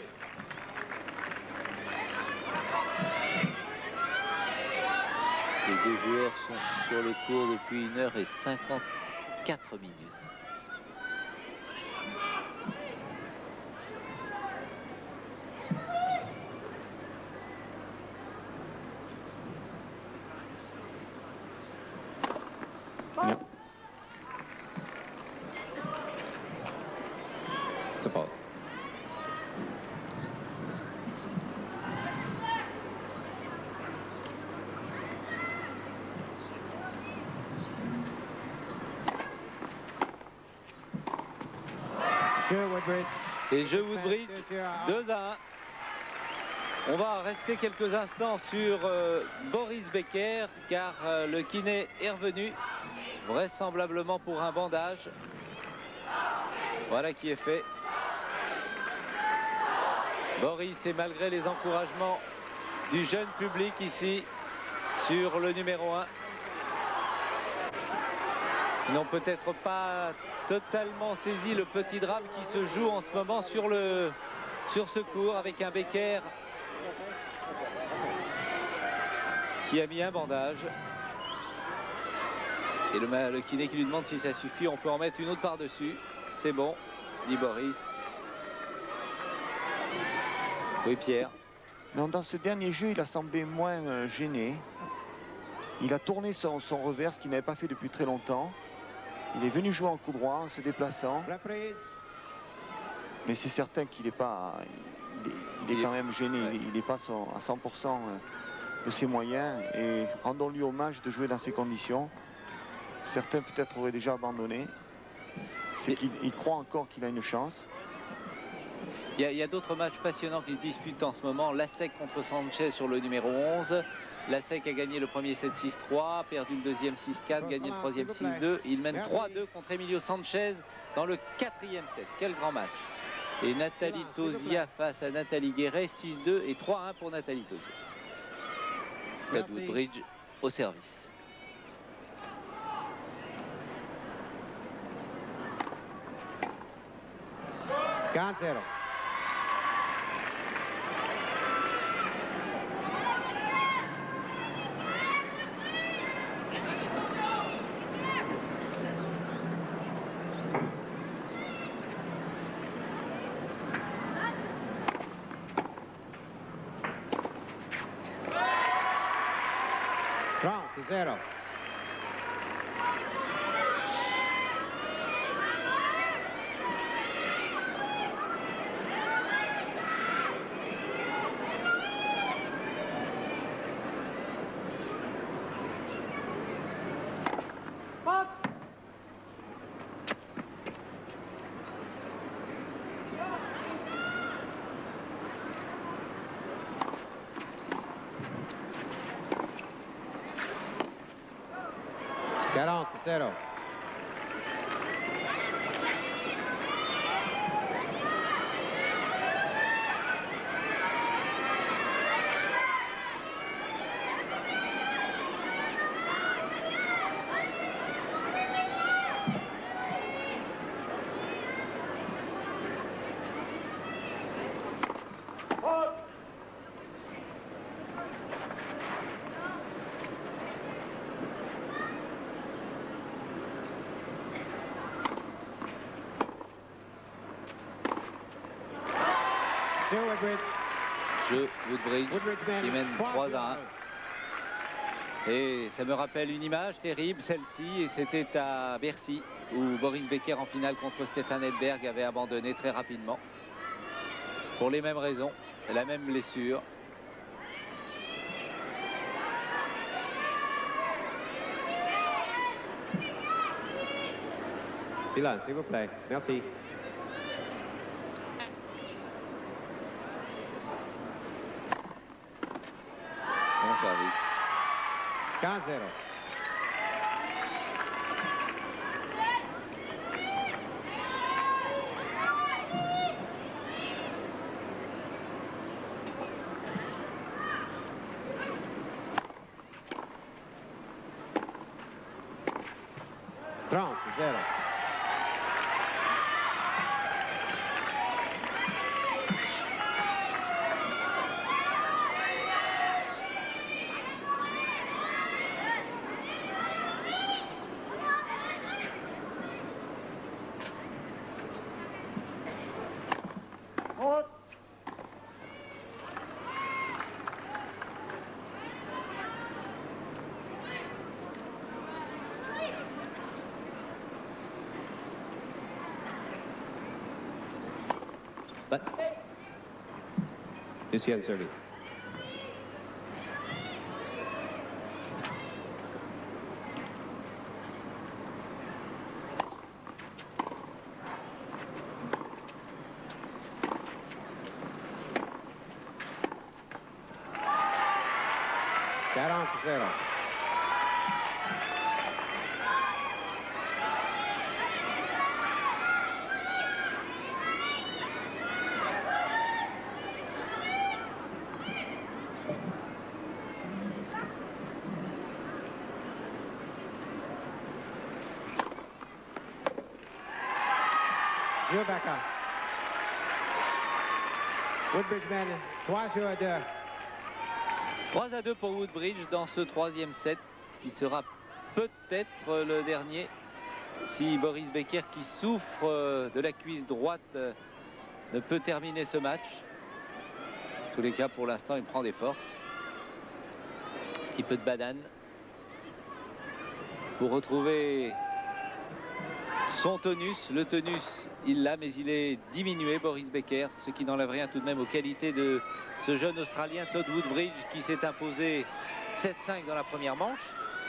Les deux joueurs sont sur le court depuis 1 h 54 minutes. Stu Woodbridge. Et jeu Woodbridge, 2-1. On va rester quelques instants sur Boris Becker, car le kiné est revenu, vraisemblablement pour un bandage. Voilà qui est fait. Boris, et malgré les encouragements du jeune public ici, sur le numéro 1, ils n'ont peut-être pas totalement saisi le petit drame qui se joue en ce moment sur ce cours, avec un Becker qui a mis un bandage. Et le kiné qui lui demande si ça suffit. On peut en mettre une autre par-dessus. C'est bon, dit Boris. Oui, Pierre. Non, dans ce dernier jeu, il a semblé moins gêné. Il a tourné son revers, ce qu'il n'avait pas fait depuis très longtemps. Il est venu jouer en coup droit en se déplaçant. Reprise. Mais c'est certain qu'il n'est pas... Il est quand même gêné. Ouais. Il n'est pas à 100% de ses moyens. Et rendons-lui hommage de jouer dans ces conditions. Certains peut-être auraient déjà abandonné. C'est qu'il croit encore qu'il a une chance. Il y a d'autres matchs passionnants qui se disputent en ce moment. Lasek contre Sanchez sur le numéro 11. Lasek a gagné le premier set 6-3, perdu le deuxième 6-4, gagné le troisième 6-2. Il mène 3-2 contre Emilio Sanchez dans le quatrième set. Quel grand match. Et Nathalie Tauziat face à Nathalie Guéret, 6-2 et 3-1 pour Nathalie Tauziat. Todd Woodbridge au service. Cancelo. Strong to 0. Gallant to 0. Stu Woodbridge. Jeu Woodbridge Woodbridge qui mène 3-1. 3-0. Et ça me rappelle une image terrible, celle-ci, et c'était à Bercy, où Boris Becker en finale contre Stefan Edberg avait abandonné très rapidement. Pour les mêmes raisons, la même blessure. Silence, s'il vous plaît. Merci. Bon service. Cancelo. Strong to 0. But Lucien Zerli. 40-0. Jeu Becca. Woodbridge mène 3-2. 3-2 pour Woodbridge dans ce troisième set qui sera peut-être le dernier si Boris Becker, qui souffre de la cuisse droite, ne peut terminer ce match. En tous les cas, pour l'instant, il prend des forces. Un petit peu de banane pour retrouver son tonus. Le tonus, il l'a, mais il est diminué, Boris Becker, ce qui n'enlève rien tout de même aux qualités de ce jeune Australien Todd Woodbridge, qui s'est imposé 7-5 dans la première manche.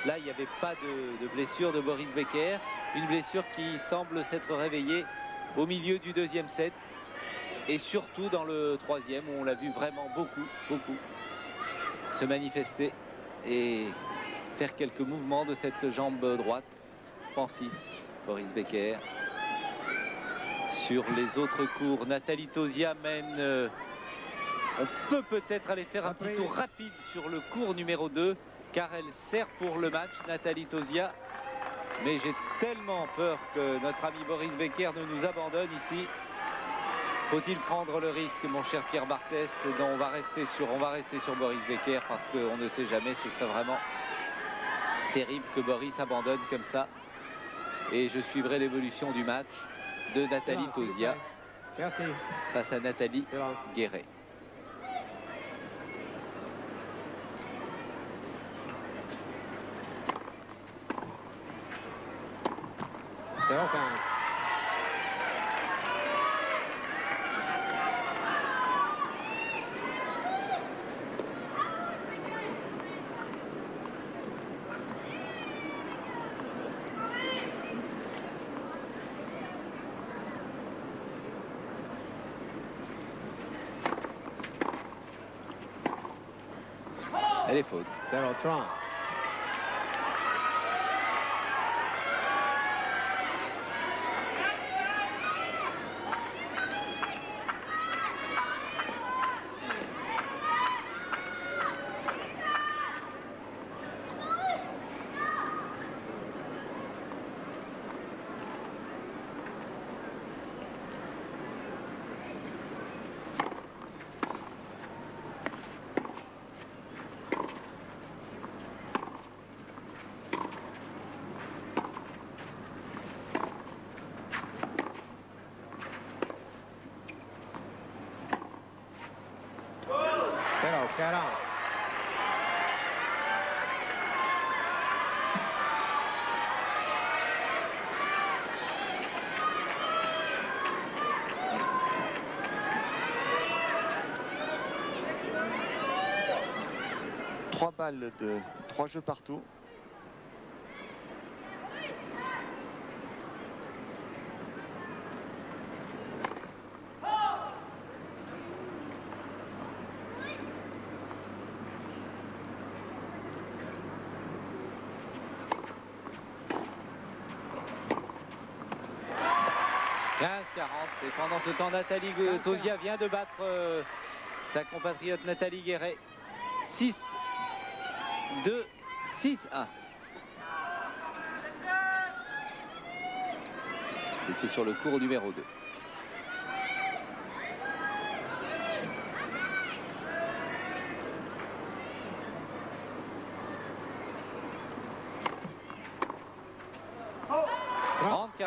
Là, il n'y avait pas de blessure de Boris Becker. Une blessure qui semble s'être réveillée au milieu du deuxième set. Et surtout dans le troisième, où on l'a vu vraiment beaucoup se manifester et faire quelques mouvements de cette jambe droite. Pensif, Boris Becker. Sur les autres cours, Nathalie Tauziat mène. On peut peut-être aller faire un petit tour rapide sur le cours numéro 2, car elle sert pour le match, Nathalie Tauziat. Mais j'ai tellement peur que notre ami Boris Becker ne nous abandonne ici. Faut-il prendre le risque, mon cher Pierre Barthès? Non, on va rester sur Boris Becker, parce qu'on ne sait jamais, ce serait vraiment terrible que Boris abandonne comme ça. Et je suivrai l'évolution du match de Nathalie Tauziat face à Nathalie Guéret. Elle est faute. 0-30. Trois balles de 3 jeux partout. Et pendant ce temps, Nathalie Tauziat vient de battre sa compatriote Nathalie Guéret. 6-2, 6-1. C'était sur le cours numéro 2. « 30-40 ».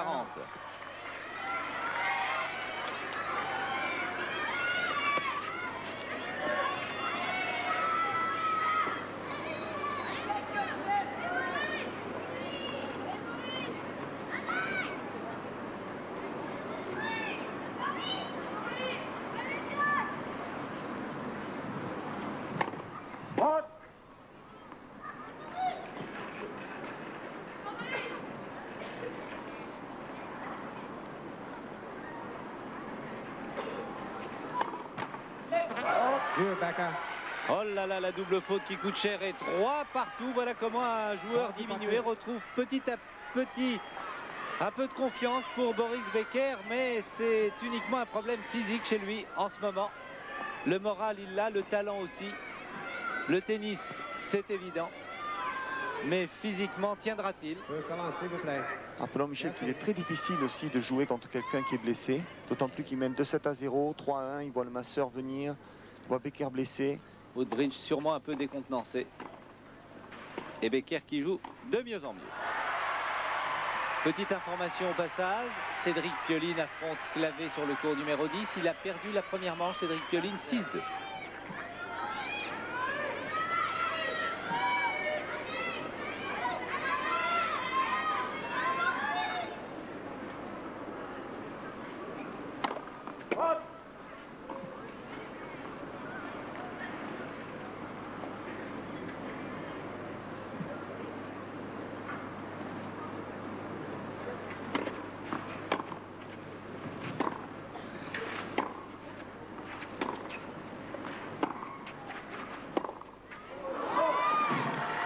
Drew Becker, Oh là là, la double faute qui coûte cher et 3 partout. Voilà comment un joueur diminué retrouve petit à petit un peu de confiance pour Boris Becker, mais c'est uniquement un problème physique chez lui en ce moment. Le moral, il l'a, le talent aussi. Le tennis, c'est évident. Mais physiquement, tiendra-t-il? S'il vous plaît. Rappelons, Michel, qu'il est très difficile aussi de jouer contre quelqu'un qui est blessé. D'autant plus qu'il mène 2-7 à 0, 3 à 1. Il voit le masseur venir, il voit Becker blessé. Woodbridge sûrement un peu décontenancé. Et Becker qui joue de mieux en mieux. Petite information au passage, Cédric Pioline affronte Clavé sur le court numéro 10. Il a perdu la première manche, Cédric Pioline, 6-2.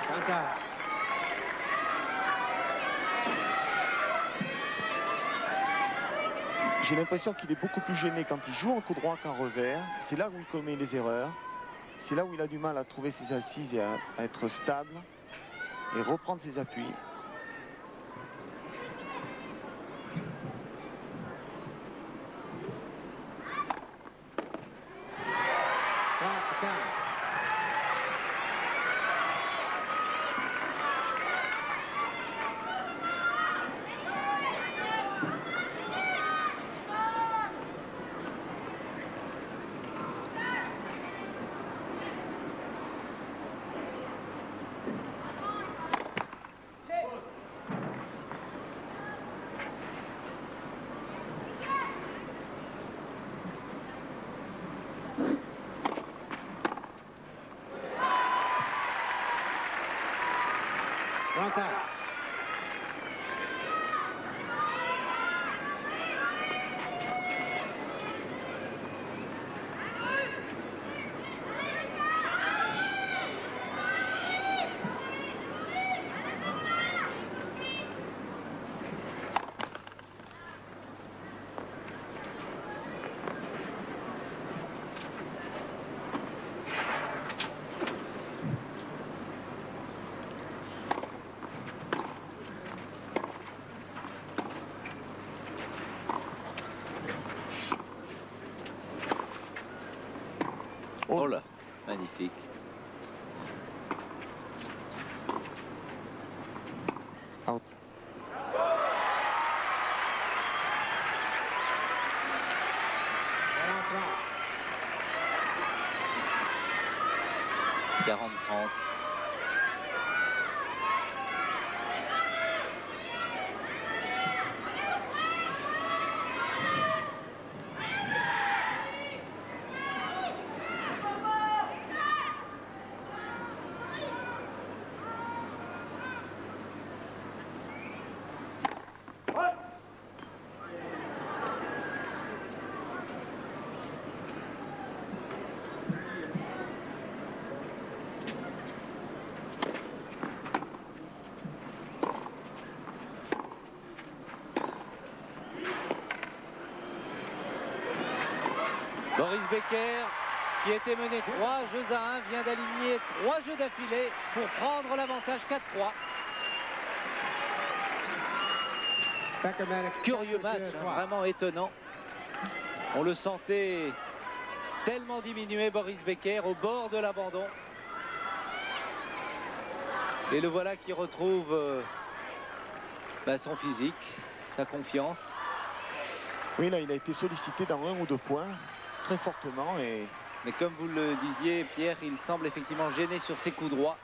Contact. J'ai l'impression qu'il est beaucoup plus gêné quand il joue en coup droit qu'en revers. C'est là où il commet les erreurs. C'est là où il a du mal à trouver ses assises et à être stable et reprendre ses appuis. Contact. Oh là, magnifique. Out. Ball en front. 40-30. Boris Becker, qui était mené 3 jeux à 1, vient d'aligner 3 jeux d'affilée pour prendre l'avantage 4-3. Becker made a Curieux match, hein, vraiment étonnant. On le sentait tellement diminué, Boris Becker, au bord de l'abandon. Et le voilà qui retrouve son physique, sa confiance. Oui, là, il a été sollicité dans 1 ou 2 points, très fortement. Mais comme vous le disiez, Pierre, il semble effectivement gêné sur ses coups droits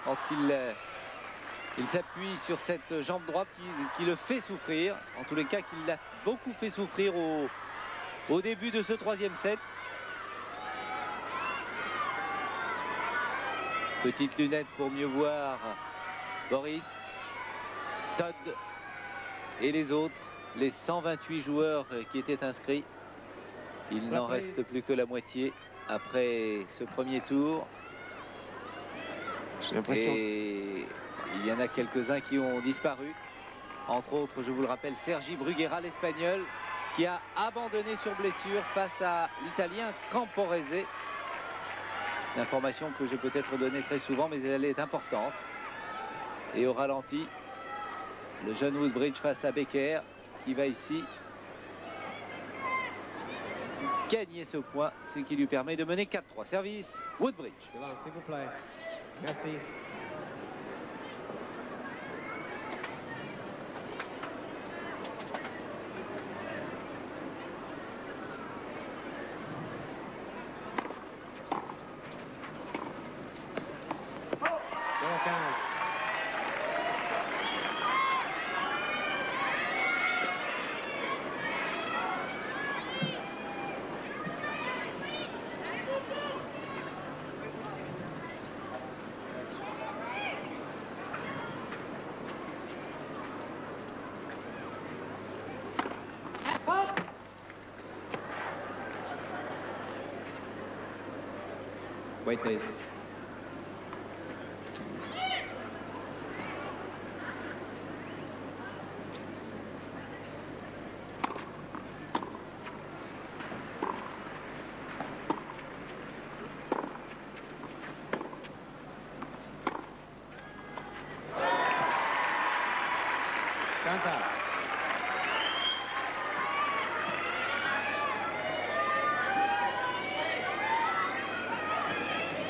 quand il s'appuie sur cette jambe droite qui le fait souffrir. En tous les cas, qui l'a beaucoup fait souffrir au début de ce 3e set. Petite lunette pour mieux voir Boris, Todd et les autres, les 128 joueurs qui étaient inscrits. Il n'en reste plus que la moitié. après ce premier tour. J'ai l'impression. Et il y en a quelques-uns qui ont disparu. Entre autres, je vous le rappelle, Sergi Bruguera, l'Espagnol, qui a abandonné sur blessure face à l'Italien Camporese. Une information que j'ai peut-être donnée très souvent, mais elle est importante. Et au ralenti, le jeune Woodbridge face à Becker, qui va ici gagner ce point, ce qui lui permet de mener 4-3. Service Woodbridge. Silence, s'il vous plaît. Merci. Wait, please. Time's out.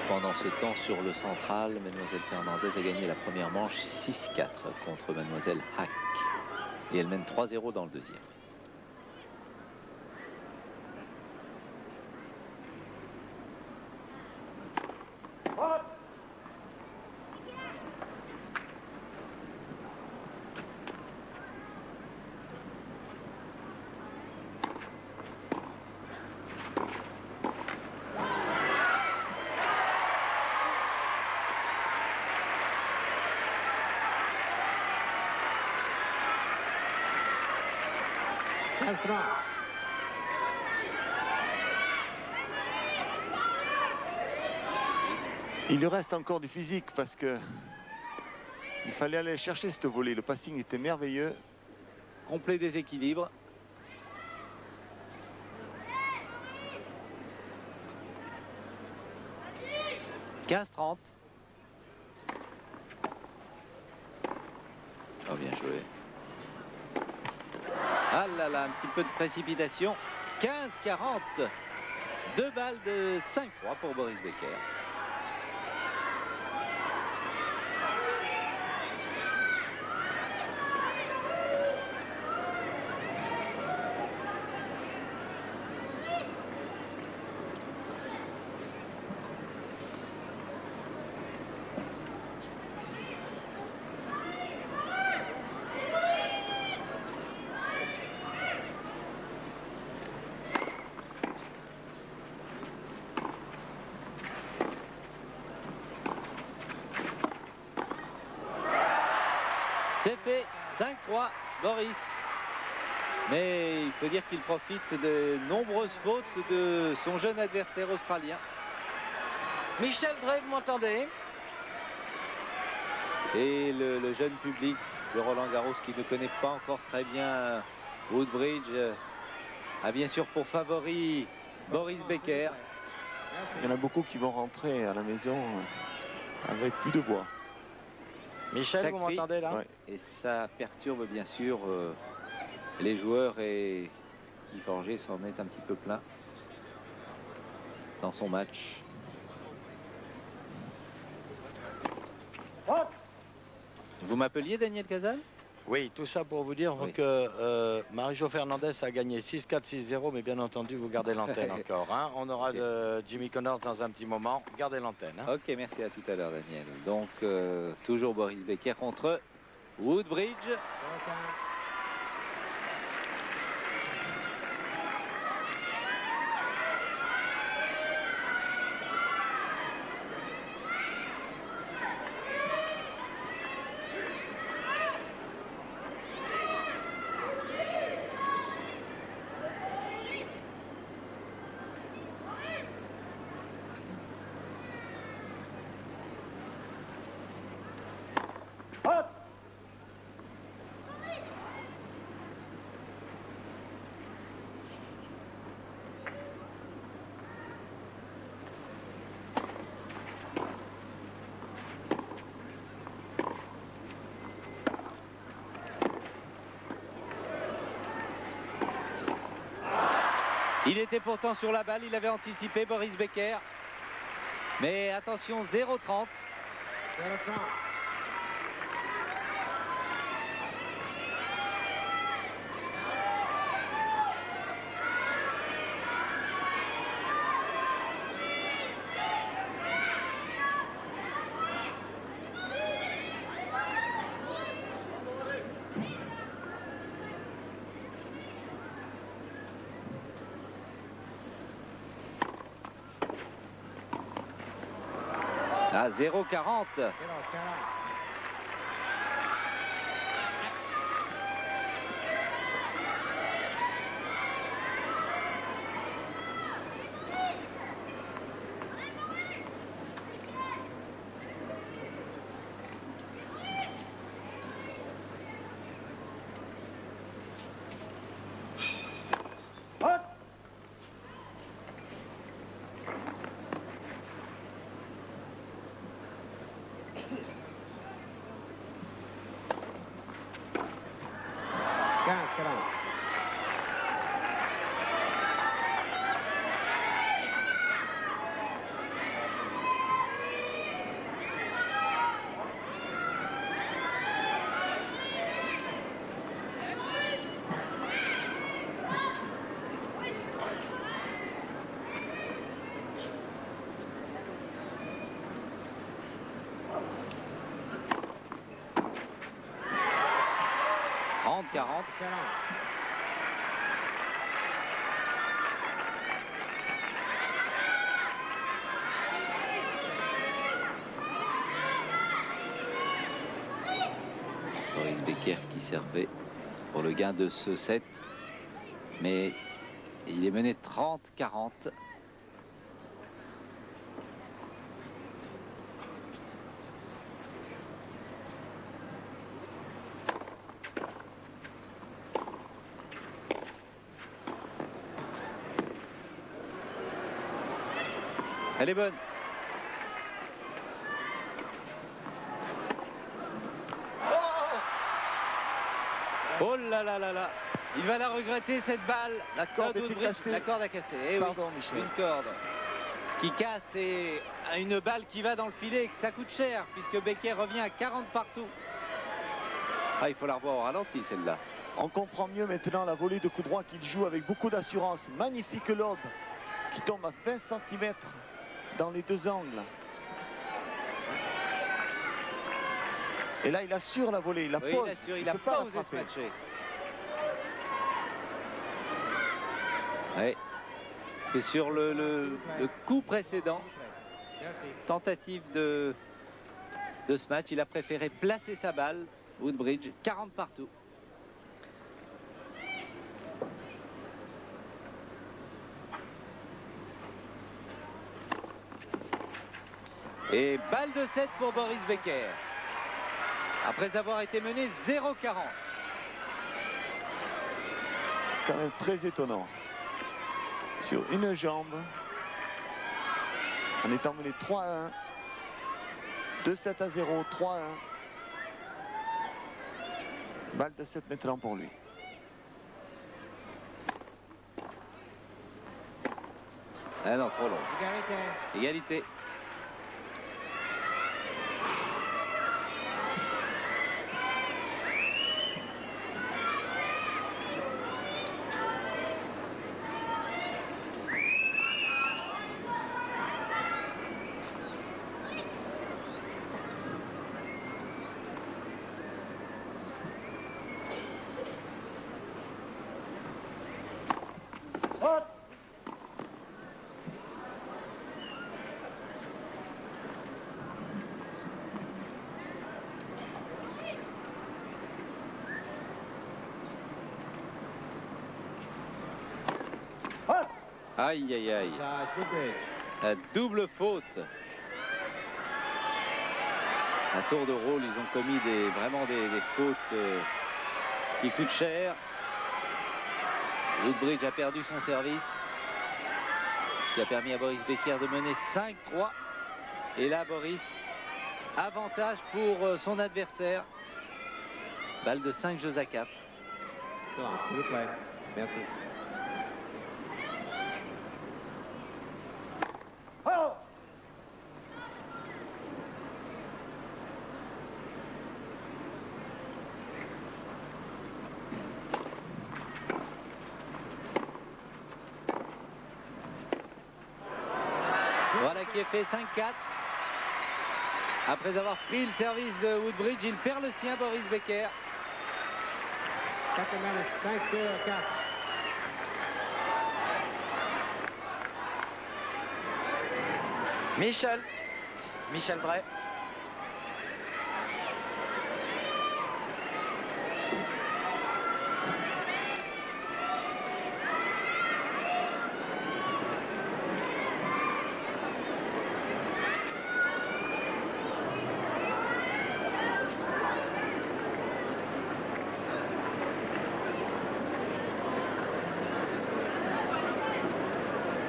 Pendant ce temps, sur le central, Mademoiselle Fernandez a gagné la première manche 6-4 contre Mademoiselle Hack. Et elle mène 3-0 dans le deuxième. Il lui reste encore du physique parce que il fallait aller chercher cette volée. Le passing était merveilleux. Complet déséquilibre. « 15-30. » Oh, bien joué. Ah là là, un petit peu de précipitation. 15-40. 2 balles de 5-3 pour Boris Becker. C'est fait, 5-3, Boris. Mais il faut dire qu'il profite de nombreuses fautes de son jeune adversaire australien. Michel Drey, vous m'entendez? Et le jeune public de Roland Garros qui ne connaît pas encore très bien Woodbridge a bien sûr pour favori Boris Becker. Il y en a beaucoup qui vont rentrer à la maison avec plus de voix. Michel, Ça vous crie. m'entendez là? Ouais. Et ça perturbe bien sûr les joueurs, et Guy Forget s'en est un petit peu plein dans son match. Vous m'appeliez Daniel Cazal? Oui, tout ça pour vous dire Oui. que Marie-Jo Fernandez a gagné 6-4, 6-0, mais bien entendu, vous gardez l'antenne encore. Hein. On aura Ok. de Jimmy Connors dans un petit moment. Gardez l'antenne. Hein. Ok, merci, à tout à l'heure Daniel. Donc toujours Boris Becker contre Woodbridge. Il était pourtant sur la balle, il avait anticipé Boris Becker. Mais attention, 0-30. 0-30. À 0-40. 0-40. Boris Becker qui servait pour le gain de ce set. Mais il est mené 30-40. Elle est bonne. Oh là là là là. Il va la regretter cette balle. La corde Todd était Woodbridge. cassée. La corde a cassé. Eh Pardon, oui, Michel. une corde qui casse et une balle qui va dans le filet et que ça coûte cher puisque Becker revient à 40 partout. Ah, il faut la revoir au ralenti celle-là. On comprend mieux maintenant la volée de coup droit qu'il joue avec beaucoup d'assurance. Magnifique lob qui tombe à 20 cm dans les deux angles. Et là, il assure la volée, il la Oui, pose. il assure, il ne a peut pas la osé se frapper. matcher. Ouais. C'est sur le coup précédent, tentative de ce match. Il a préféré placer sa balle, Woodbridge, 40 partout. Et balle de 7 pour Boris Becker. Après avoir été mené 0-40. C'est quand même très étonnant. Sur une jambe, en étant mené 3-1, 2-7-0, 3-1. Balle de 7 maintenant pour lui. Ah non, trop long. Égalité. Égalité. Aïe, aïe, aïe. La double faute. À tour de rôle, ils ont commis vraiment des fautes qui coûtent cher. Woodbridge a perdu son service, ce qui a permis à Boris Becker de mener 5-3. Et là, Boris, avantage pour son adversaire. Balle de 5 jeux à 4. Silence, s'il vous plaît. Merci. Voilà qui est fait, 5-4. Après avoir pris le service de Woodbridge, il perd le sien, Boris Becker. 5-0-4. Michel Drey.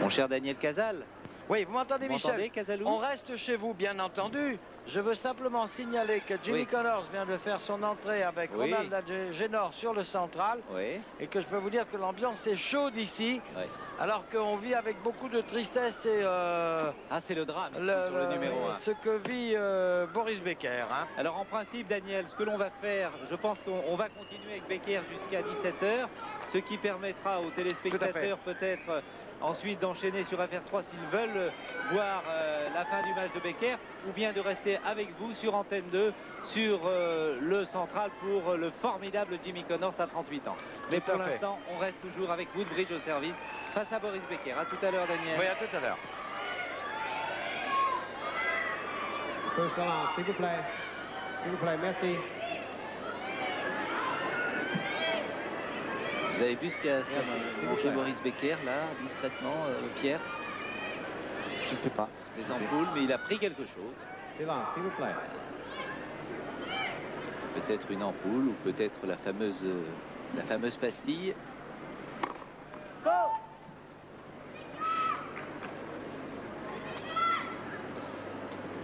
Mon cher Daniel Casal. Oui, vous m'entendez, Vous Michel? m'entendez, Casalou? On reste chez vous, bien entendu. Je veux simplement signaler que Jimmy Oui. Connors vient de faire son entrée avec Oui. Ronald Agenor sur le central. Oui. Et que je peux vous dire que l'ambiance est chaude ici. Oui. Alors qu'on vit avec beaucoup de tristesse et Ah, c'est le drame ici, sur le numéro 1. ce que vit Boris Becker. Hein. Alors en principe, Daniel, ce que l'on va faire, je pense qu'on va continuer avec Becker jusqu'à 17 h, ce qui permettra aux téléspectateurs peut-être ensuite d'enchaîner sur FR3 s'ils veulent voir la fin du match de Becker, ou bien de rester avec vous sur Antenne 2, sur le central pour le formidable Jimmy Connors à 38 ans. Mais Tout pour à fait. l'instant, on reste toujours avec Woodbridge au service face à Boris Becker. À tout à l'heure, Daniel. Oui, à tout à l'heure. Peu silence, s'il vous plaît. S'il vous plaît, merci. Vous avez vu ce qu'a mangé plaît. Boris Becker, là, discrètement, Pierre? Je sais pas ce que Des c'était. ampoules, mais il a pris quelque chose. Silence, s'il vous plaît. Peut-être une ampoule ou peut-être la fameuse pastille.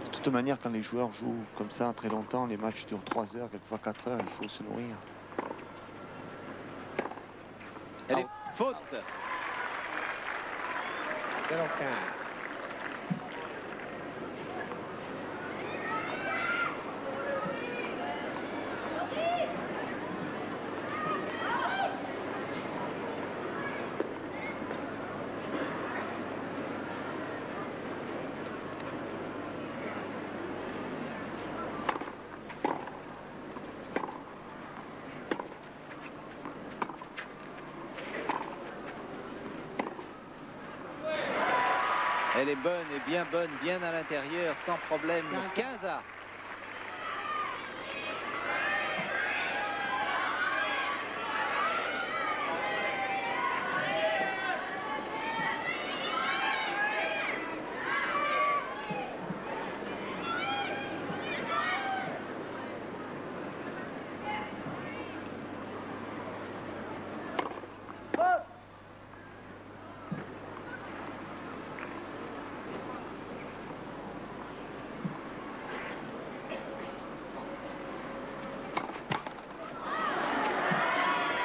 De toute manière, quand les joueurs jouent comme ça très longtemps, les matchs durent 3 heures, quelquefois 4 heures, il faut se nourrir. Elle est faute. 0-15. Elle est bonne et bien à l'intérieur, sans problème. 15 à.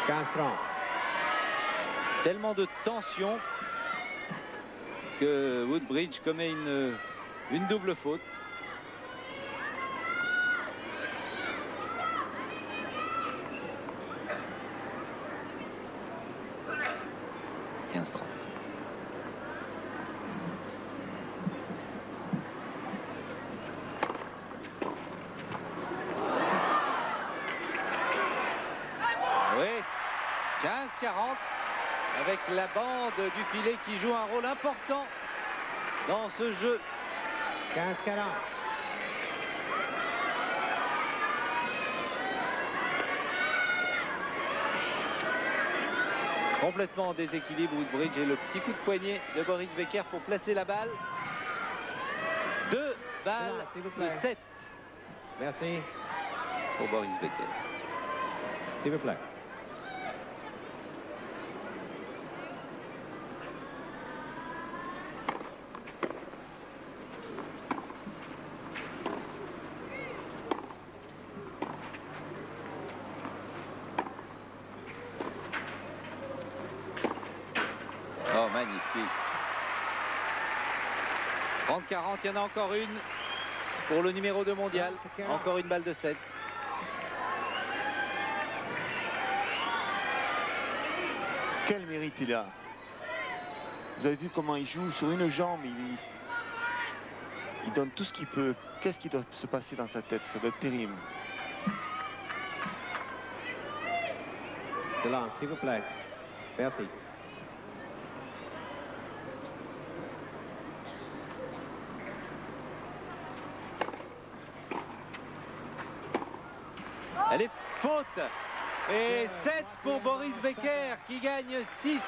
Castron. Tellement de tension que Woodbridge commet une double faute. « 15-30. » Oui, 15-40 avec la bande du filet qui joue un rôle important dans ce jeu. 15-40. Complètement en déséquilibre Woodbridge et le petit coup de poignet de Boris Becker pour placer la balle. 2 balles S'il vous de plaît. 7 Merci. pour Boris Becker. S'il vous plaît. Oh, magnifique. 30-40, il y en a encore une pour le numéro 2 mondial. Encore une balle de 7. Quel mérite il a. Vous avez vu comment il joue sur une jambe, il donne tout ce qu'il peut. Qu'est-ce qui doit se passer dans sa tête? Ça doit être terrible. Silence, s'il vous plaît. Merci. Elle est faute. Et 7 pour Boris Becker qui gagne 6-4.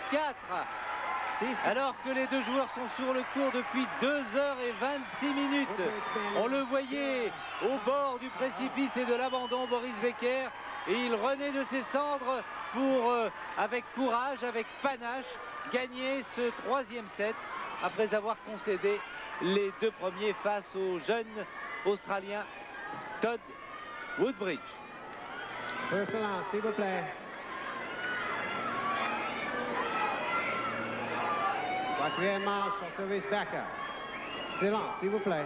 Alors que les deux joueurs sont sur le court depuis 2h26 minutes. On le voyait au bord du précipice et de l'abandon, Boris Becker. Et il renaît de ses cendres pour, avec courage, avec panache, gagner ce 3e set après avoir concédé les 2 premiers face au jeune Australien Todd Woodbridge. Silence, s'il vous plaît. Quatrième manche sur service Becker. Silence, s'il vous plaît.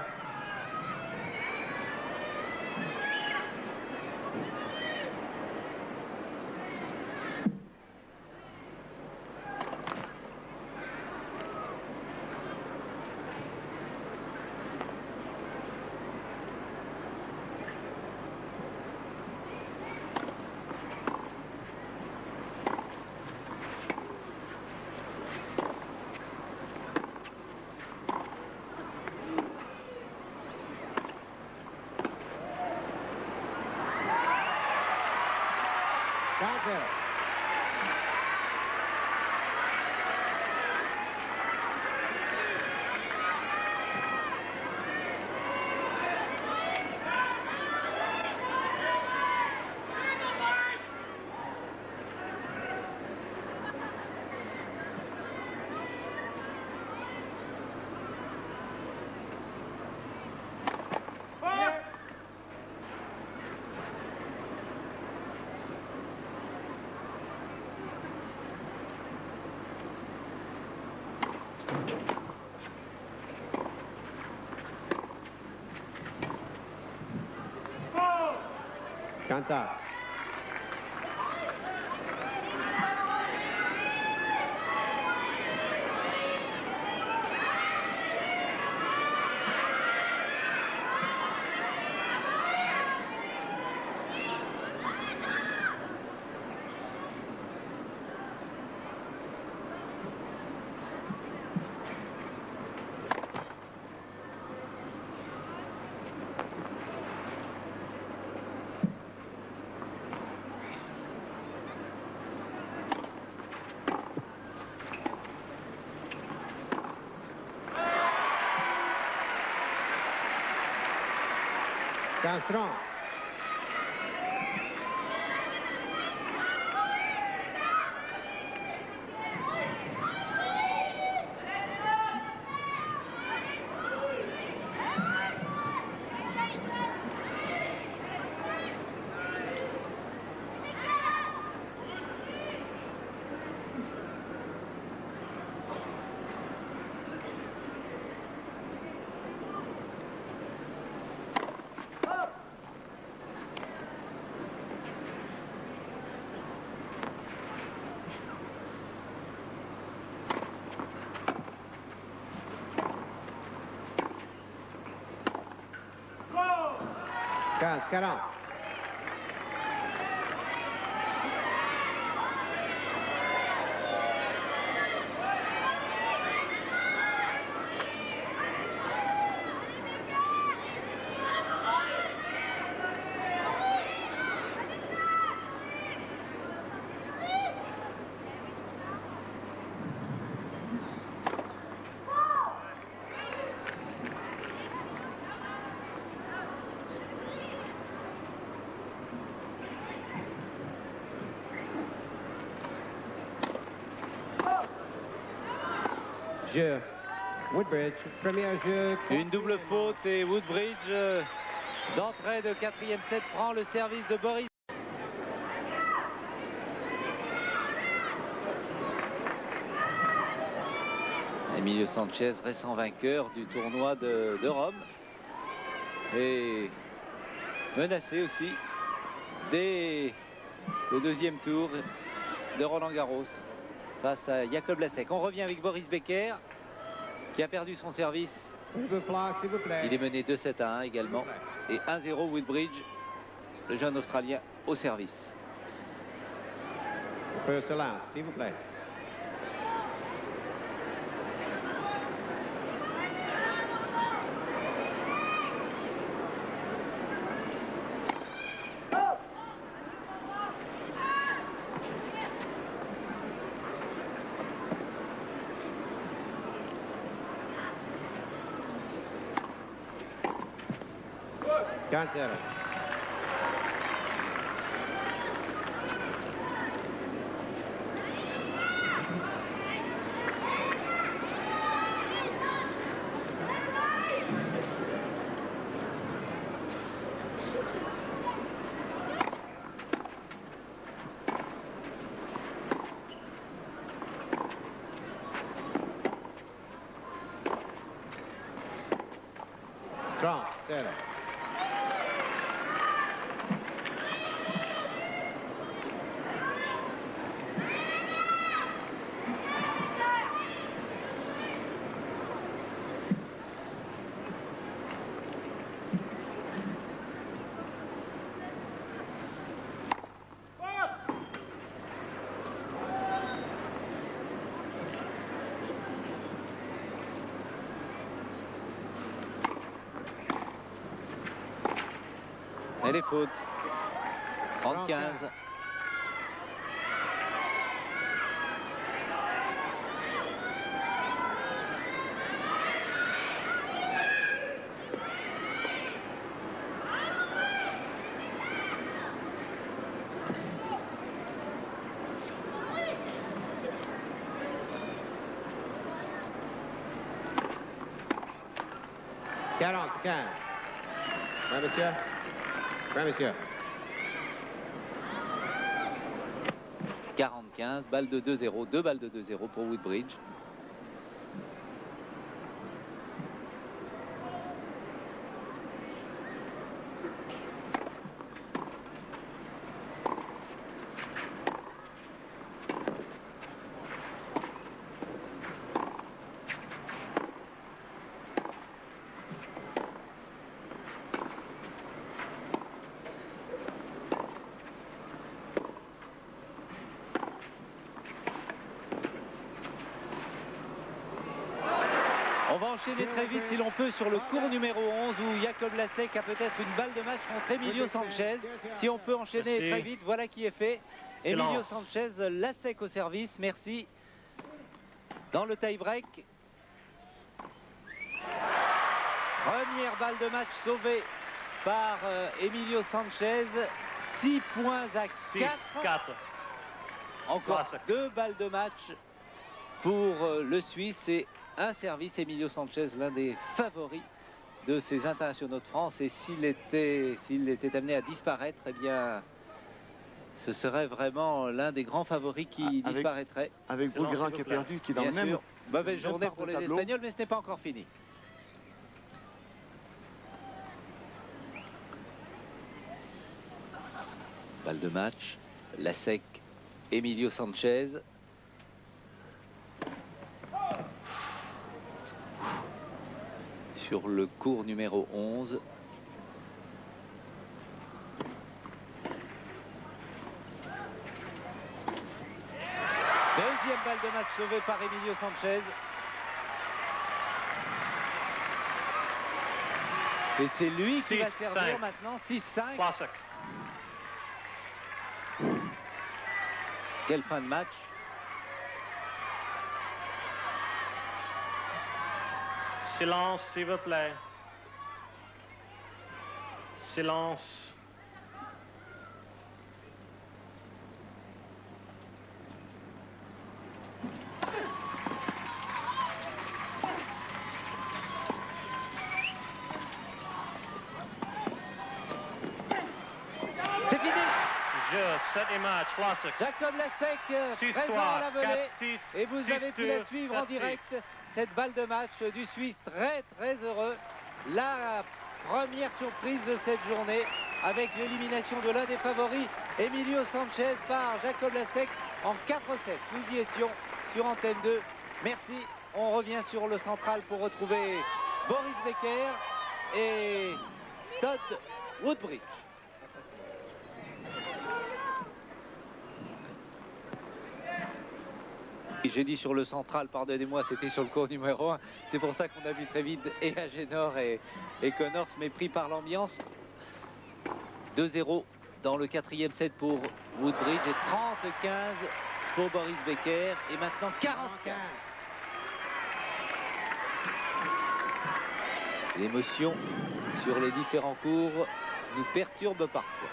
Count 0. Counts out. Stand strong. Guys, get on. Jeu. Woodbridge, premier jeu. Une double faute et Woodbridge, d'entrée de 4e set, prend le service de Boris. Emilio Sanchez, récent vainqueur du tournoi de Rome. Et menacé aussi dès le 2e tour de Roland Garros face à Jacob Lasek. On revient avec Boris Becker qui a perdu son service S'il vous plaît, s'il vous plaît. Il est mené 2-7-1 également. Et 1-0 Woodbridge, le jeune Australien au service. Un peu de silence, s'il vous plaît. Cancel. Trump, zero. Et les fautes. 30-15. Quarante, 15. Oui, monsieur. Oui, monsieur. 40-15, balle de 2-0, 2 balles de 2-0 pour Woodbridge. On va enchaîner très vite si l'on peut sur le cours numéro 11 où Jacob Lasek a peut-être une balle de match contre Emilio Sanchez. Si on peut enchaîner Merci. très vite, voilà qui est fait. Silence. Emilio Sanchez, Lasek au service, merci. Dans le tie-break. Première balle de match sauvée par Emilio Sanchez. 6 points à 4. 6-4. Encore Lasek. 2 balles de match pour le Suisse et un service. Emilio Sanchez, l'un des favoris de ces internationaux de France. Et s'il était amené à disparaître, eh bien, ce serait vraiment l'un des grands favoris qui Avec- disparaîtrait. Avec Silence, Bouguerin s'il qui est vous plaît. perdu, qui est dans Bien le même. sûr, mauvaise même journée part pour de les tableau. Espagnols, mais ce n'est pas encore fini. Balle de match, Lasek, Emilio Sanchez. Sur le cours numéro 11. Deuxième balle de match sauvée par Emilio Sanchez. Et c'est lui qui va 6-5. servir maintenant. 6-5. Classic. Quelle fin de match. Silence, s'il vous plaît. Silence. C'est fini. Jeu, 7e match, classic. Jacob Lasek, 6-3, présent à la volée. 4-6, Et vous avez pu la suivre en 6-2, direct. Cette balle de match du Suisse, très très heureux. La première surprise de cette journée avec l'élimination de l'un des favoris, Emilio Sanchez par Jacob Lasek en 4-7. Nous y étions sur Antenne 2. Merci. On revient sur le central pour retrouver Boris Becker et Todd Woodbridge. J'ai dit sur le central, pardonnez-moi, c'était sur le cours numéro 1. C'est pour ça qu'on a vu très vite et Agénor et Connors, mais pris par l'ambiance. 2-0 dans le 4e set pour Woodbridge et 30-15 pour Boris Becker. Et maintenant 45. L'émotion sur les différents cours nous perturbe parfois.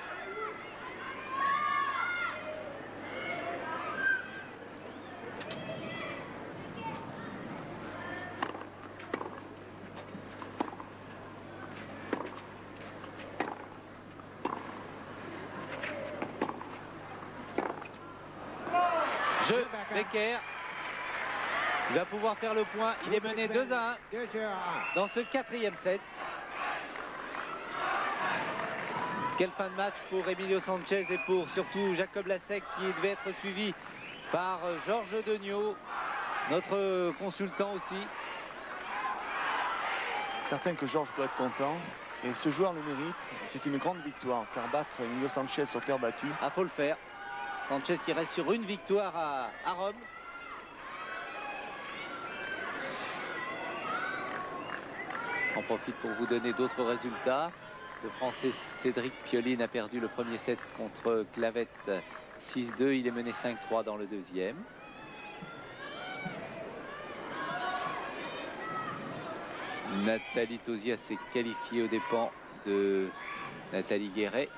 Jeu, Becker. Il va pouvoir faire le point. Il est mené 2-1 dans ce 4e set. Quelle fin de match pour Emilio Sanchez et pour surtout Jacob Lasek qui devait être suivi par Georges Degnaud, notre consultant aussi. Certain que Georges doit être content. Et ce joueur le mérite. C'est une grande victoire car battre Emilio Sanchez sur terre battue. Ah, faut le faire. Sanchez qui reste sur une victoire à Rome. On profite pour vous donner d'autres résultats. Le Français Cédric Pioline a perdu le premier set contre Clavette 6-2. Il est mené 5-3 dans le deuxième. Nathalie Tauziat s'est qualifiée aux dépens de Nathalie Guéret.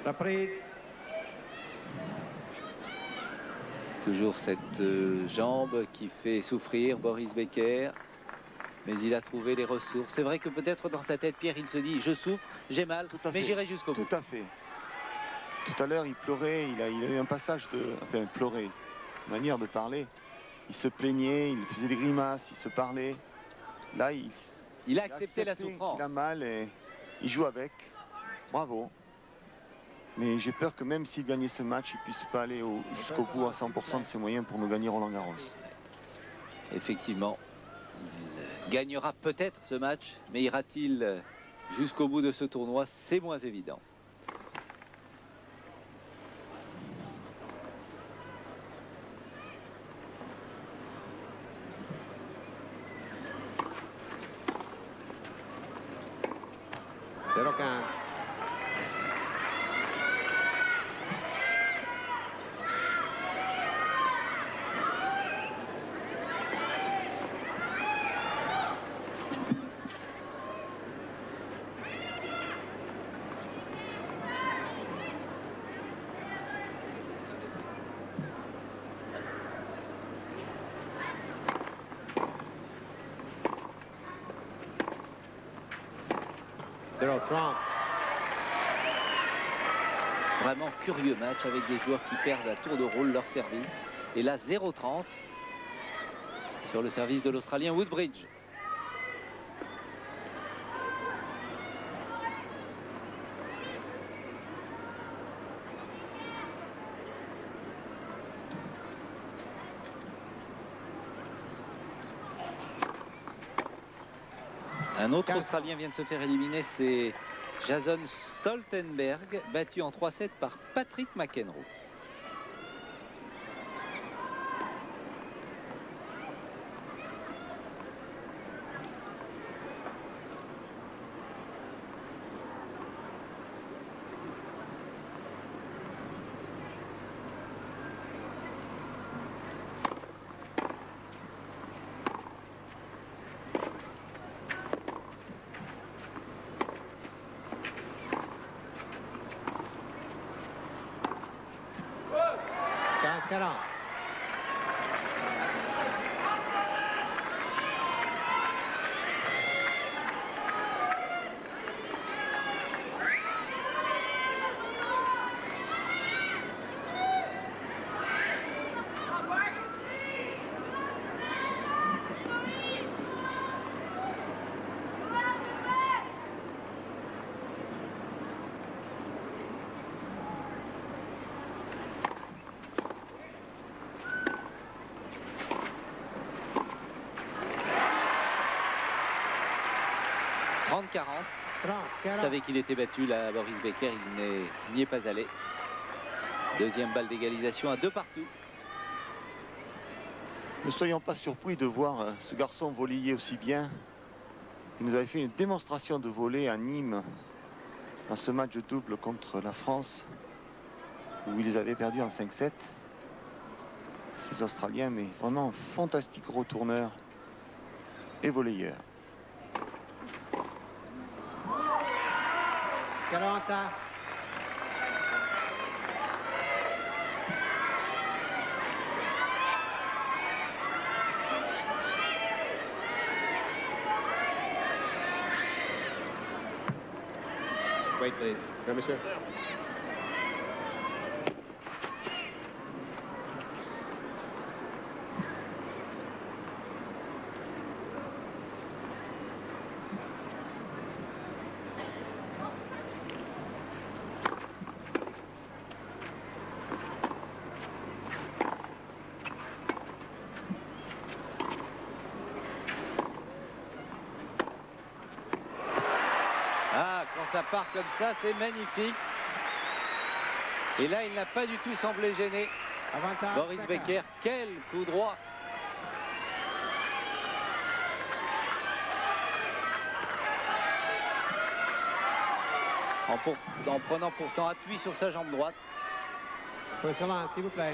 Reprise. Toujours cette jambe qui fait souffrir Boris Becker. Mais il a trouvé les ressources. C'est vrai que peut-être dans sa tête, Pierre, il se dit, je souffre, j'ai mal, mais j'irai jusqu'au bout. Tout à fait. Tout à l'heure, il pleurait, il a eu un passage de... Enfin, pleurer, manière de parler. Il se plaignait, il faisait des grimaces, il se parlait. Là, il a accepté la souffrance. Il a mal et il joue avec. Bravo. Mais j'ai peur que même s'il gagnait ce match, il ne puisse pas aller jusqu'au bout à 100% de ses moyens pour nous gagner Roland-Garros. Effectivement, il gagnera peut-être ce match, mais ira-t-il jusqu'au bout de ce tournoi? C'est moins évident. Vraiment curieux match avec des joueurs qui perdent à tour de rôle leur service. Et là, 0-30 sur le service de l'Australien Woodbridge. Un autre Australien vient de se faire éliminer, c'est Jason Stoltenberg, battu en 3-7 par Patrick McEnroe. Cascaron. 30-40. Vous savez qu'il était battu là, Boris Becker, il n'y est pas allé. Deuxième balle d'égalisation à 2 partout. Ne soyons pas surpris de voir ce garçon voler aussi bien. Il nous avait fait une démonstration de volley à Nîmes dans ce match double contre la France où ils avaient perdu en 5-7. Ces Australiens, mais vraiment fantastique retourneur et volleyeur. 40. Wait, please. Oui, monsieur. Ah, quand ça part comme ça, c'est magnifique. Et là, il n'a pas du tout semblé gêné. Avantage. Boris Becker, quel coup droit. En prenant pourtant appui sur sa jambe droite. Pour silence, s'il vous plaît.